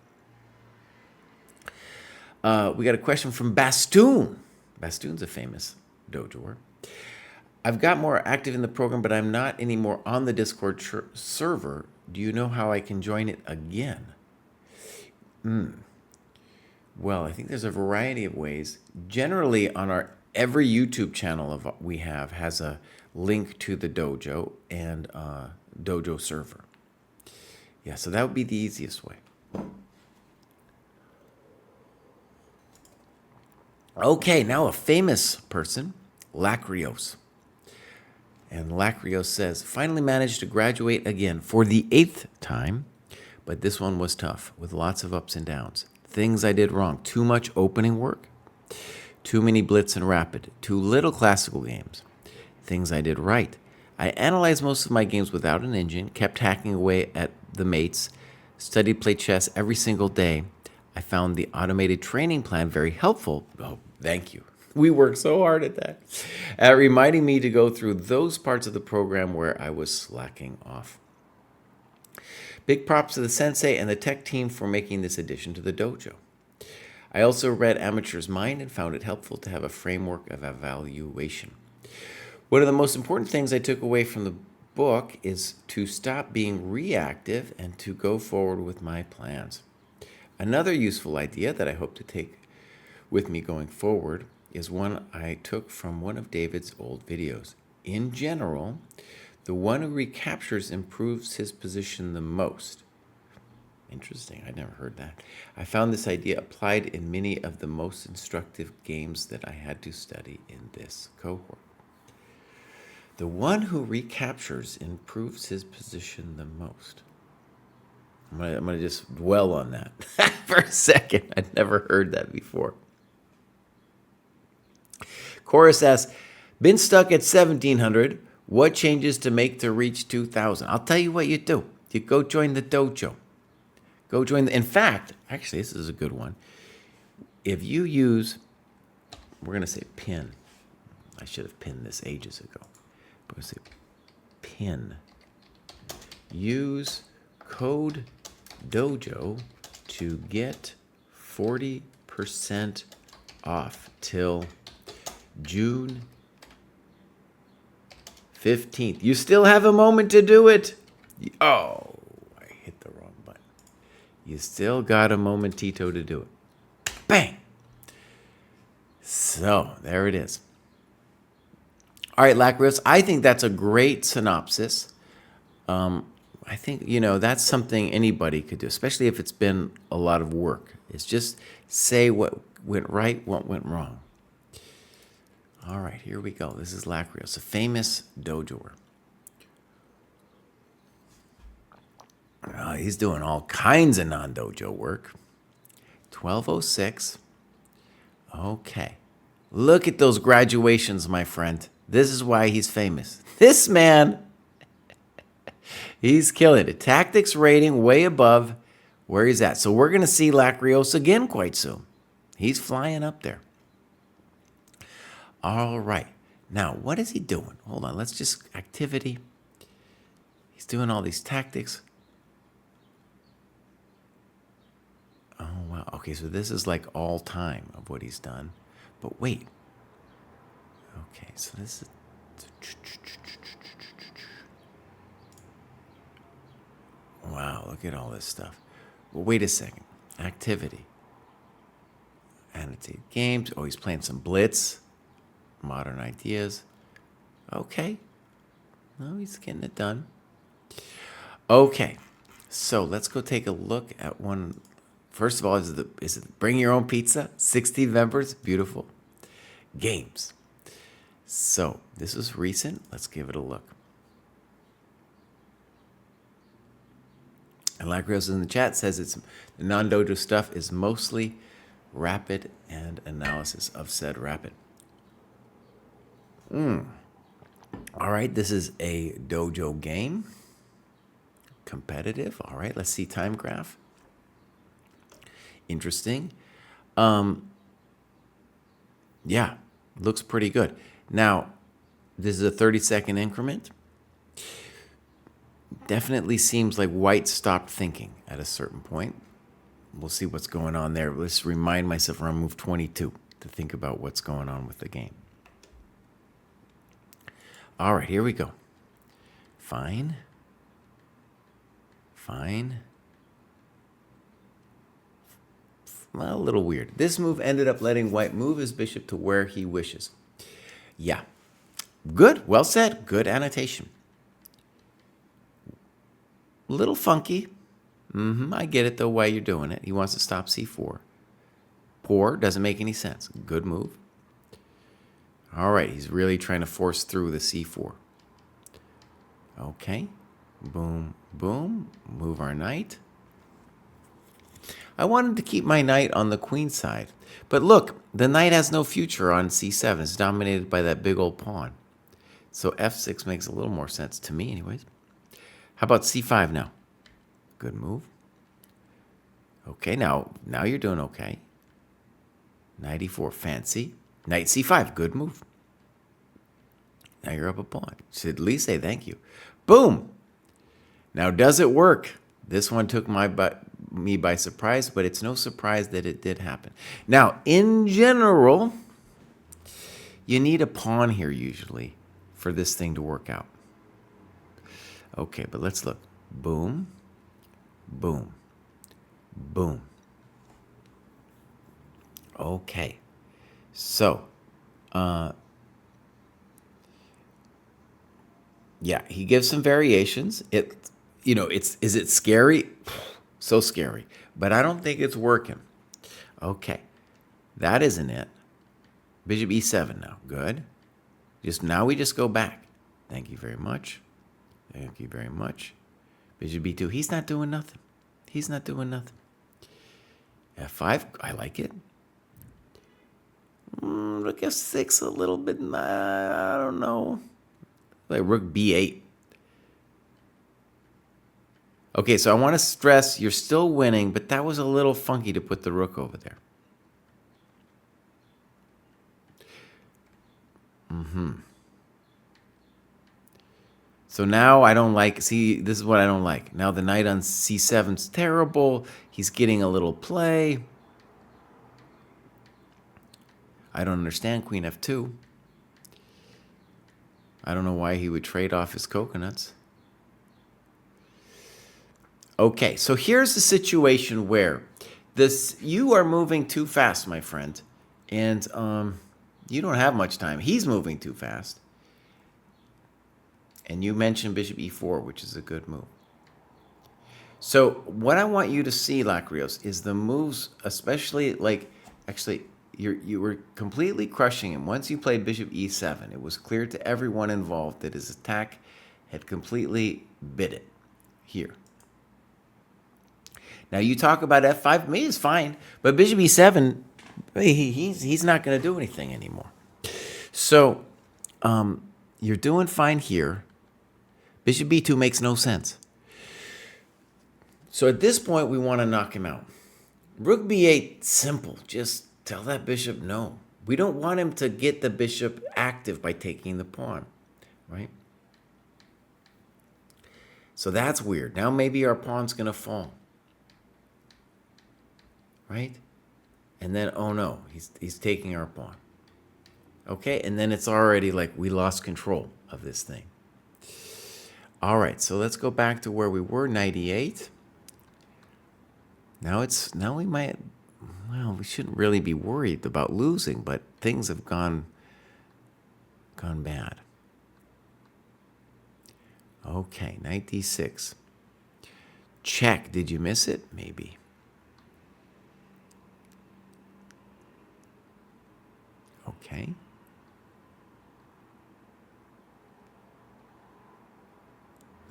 We got a question from Bastoon. Bastoon's a famous dojoer. I've got more active in the program, but I'm not anymore on the Discord server. Do you know how I can join it again? Well, I think there's a variety of ways. Generally, on every YouTube channel we have has a link to the dojo and dojo server. Yeah, so that would be the easiest way. Okay, now a famous person, Lacrios. And Lacrios says, finally managed to graduate again for the 8th time, but this one was tough with lots of ups and downs. Things I did wrong, too much opening work, too many blitz and rapid, too little classical games. Things I did right. I analyzed most of my games without an engine, kept hacking away at the mates, studied play chess every single day. I found the automated training plan very helpful. Oh, thank you. We worked so hard at that. Reminding me to go through those parts of the program where I was slacking off. Big props to the sensei and the tech team for making this addition to the dojo. I also read Amateur's Mind and found it helpful to have a framework of evaluation. One of the most important things I took away from the book is to stop being reactive and to go forward with my plans. Another useful idea that I hope to take with me going forward is one I took from one of David's old videos. In general, the one who recaptures improves his position the most. Interesting, I'd never heard that. I found this idea applied in many of the most instructive games that I had to study in this cohort. The one who recaptures improves his position the most. I'm gonna just dwell on that for a second. I'd never heard that before. Chorus asks, been stuck at 1700. What changes to make to reach 2000? I'll tell you what you do. You go join the dojo. Go join in fact, actually, this is a good one. If you use, we're going to say pin. I should have pinned this ages ago. We're going to say pin. Use code dojo to get 40% off till June 15th. You still have a moment to do it. Oh, I hit the wrong button. You still got a momentito to do it. Bang. So, there it is. All right, Lacros, I think that's a great synopsis. I think, that's something anybody could do, especially if it's been a lot of work. It's just say what went right, what went wrong. All right, here we go. This is Lacros, a famous dojoer. Oh, he's doing all kinds of non-dojo work. 1206. Okay. Look at those graduations, my friend. This is why he's famous. This man, he's killing it. Tactics rating way above where he's at. So we're going to see Lacros again quite soon. He's flying up there. All right. Now, what is he doing? Hold on. Let's just activity. He's doing all these tactics. Oh, wow. Okay, so this is like all time of what he's done. But wait. Okay, so this is... Wow, look at all this stuff. Well, wait a second. Activity. Annotate games. Oh, he's playing some Blitz. Modern ideas. Okay. No, he's getting it done. Okay. So let's go take a look at one. First of all, is it bring your own pizza? 60 members. Beautiful. Games. So this is recent. Let's give it a look. And Lacros in the chat says the non-dojo stuff is mostly rapid and analysis of said rapid. All right, this is a dojo game. Competitive. All right, let's see time graph. Interesting. Yeah, looks pretty good. Now, this is a 30-second increment. Definitely seems like white stopped thinking at a certain point. We'll see what's going on there. Let's remind myself around move 22 to think about what's going on with the game. All right, here we go. Fine. Fine. Well, a little weird. This move ended up letting white move his bishop to where he wishes. Yeah. Good. Well said. Good annotation. Little funky. I get it, though, why you're doing it. He wants to stop c4. Poor. Doesn't make any sense. Good move. All right. He's really trying to force through the c4. Okay. Boom, boom. Move our knight. I wanted to keep my knight on the queen side. But look, the knight has no future on c7. It's dominated by that big old pawn. So f6 makes a little more sense to me anyways. How about c5 now? Good move. Okay, now you're doing okay. Knight e4, fancy. Knight c5, good move. Now you're up a pawn. Should at least say thank you. Boom! Now, does it work? This one took me by surprise, but it's no surprise that it did happen. Now, in general, you need a pawn here usually for this thing to work out. Okay, but let's look. Boom, boom, boom. Okay, so, yeah, he gives some variations. Is it scary? So scary, but I don't think it's working. Okay, that isn't it. Bishop e7 now, good. Now we just go back. Thank you very much. Thank you very much. Bishop b2, he's not doing nothing. He's not doing nothing. F5, I like it. rook f6 a little bit. I don't know. Like rook b8. Okay, so I want to stress you're still winning, but that was a little funky to put the rook over there. So now I don't like, see, this is what I don't like. Now the knight on c7 is terrible. He's getting a little play. I don't understand queen f2. I don't know why he would trade off his coconuts. Okay, so here's the situation where you are moving too fast, my friend. And you don't have much time. He's moving too fast. And you mentioned bishop e4, which is a good move. So what I want you to see, Lacrios, is the moves, especially like, actually, you were completely crushing him. Once you played bishop e7, it was clear to everyone involved that his attack had completely bit it here. Now you talk about f5, me is fine, but bishop e7, he's not going to do anything anymore. So you're doing fine here. Bishop b2 makes no sense. So at this point, we want to knock him out. Rook b8, simple. Just tell that bishop no. We don't want him to get the bishop active by taking the pawn, right? So that's weird. Now maybe our pawn's going to fall, right? And then, oh no, he's taking our pawn. Okay, and then it's already like we lost control of this thing. All right, so let's go back to where we were, knight e8. Now we might, well, we shouldn't really be worried about losing, but things have gone bad. Okay, knight d6. Check. Did you miss it? Maybe. Okay.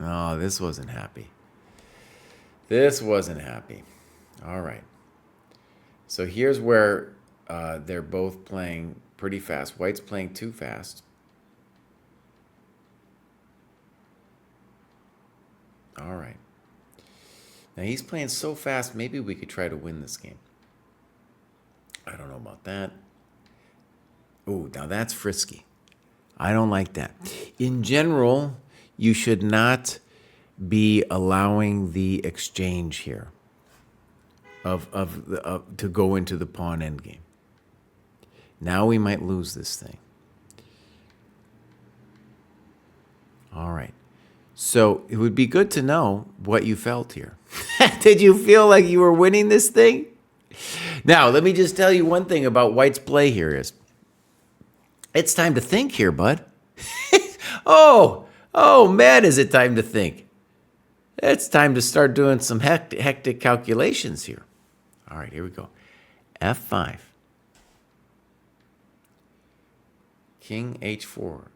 Oh, this wasn't happy. This wasn't happy. All right. So here's where they're both playing pretty fast. White's playing too fast. All right. Now he's playing so fast, maybe we could try to win this game. I don't know about that. Ooh, now that's frisky. I don't like that. In general, you should not be allowing the exchange here to go into the pawn endgame. Now we might lose this thing. All right. So it would be good to know what you felt here. Did you feel like you were winning this thing? Now, let me just tell you one thing about White's play here is, it's time to think here, bud. Oh, man, is it time to think? It's time to start doing some hectic calculations here. All right, here we go. F5. King H4.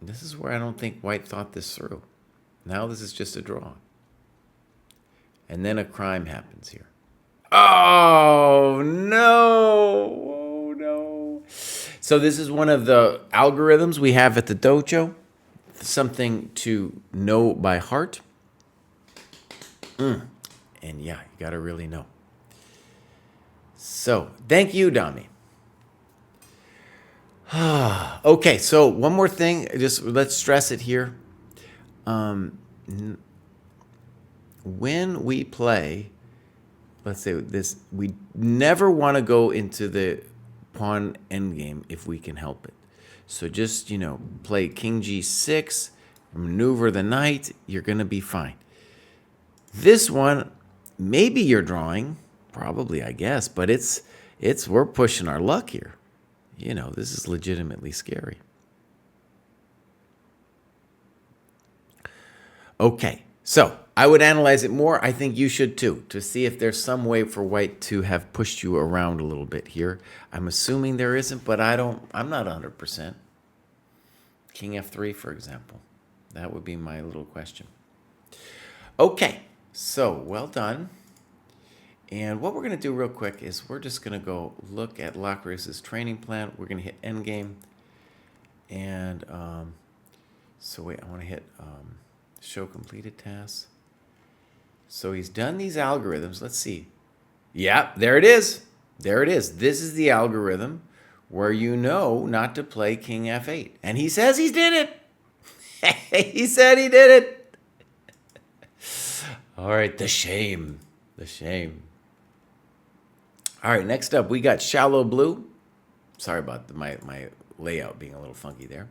This is where I don't think White thought this through. Now this is just a draw. And then a crime happens here. Oh, no. Oh, no. So this is one of the algorithms we have at the dojo. Something to know by heart. And yeah, you got to really know. So thank you, Dami. Okay, so one more thing. Just let's stress it here. When we play, let's say this, we never want to go into the pawn endgame if we can help it. So just, play king g6, maneuver the knight, you're going to be fine. This one, maybe you're drawing, probably, I guess, but we're pushing our luck here. This is legitimately scary. Okay, so I would analyze it more. I think you should too, to see if there's some way for White to have pushed you around a little bit here. I'm assuming there isn't, but I'm not 100%. King f3, for example. That would be my little question. Okay, So, well done. And what we're going to do real quick is we're just going to go look at Lacroix's training plan. We're going to hit endgame. And so wait, I want to hit show completed tasks. So he's done these algorithms. Let's see. Yeah, there it is. There it is. This is the algorithm where you know not to play King F8. And he says he did it. He said he did it. All right, the shame. The shame. All right, next up, we got Shallow Blue. Sorry about my layout being a little funky there.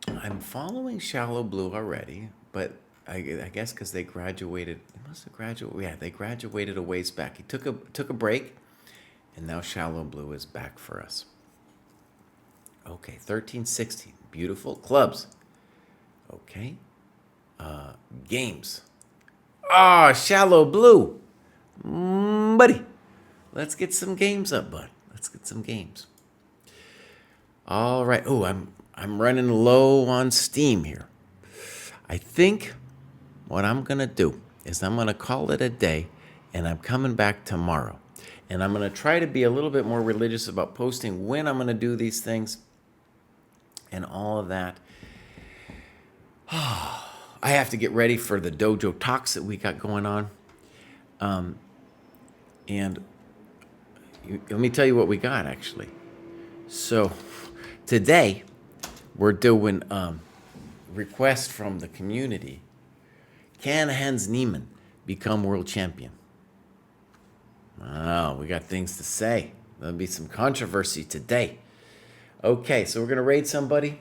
I'm following Shallow Blue already, but I guess because they graduated. They must have graduated. Yeah, they graduated a ways back. He took a break, and now Shallow Blue is back for us. Okay, 13-16. Beautiful. Clubs. Okay. Games. Ah, Shallow Blue. Buddy. Let's get some games up, bud. Let's get some games. All right. Oh, I'm running low on steam here. I think what I'm going to do is I'm going to call it a day, and I'm coming back tomorrow. And I'm going to try to be a little bit more religious about posting when I'm going to do these things and all of that. I have to get ready for the dojo talks that we got going on. And let me tell you what we got, actually. So today we're doing request from the community. Can Hans Niemann become world champion? Oh, we got things to say. There'll be some controversy today. Okay, so we're going to raid somebody.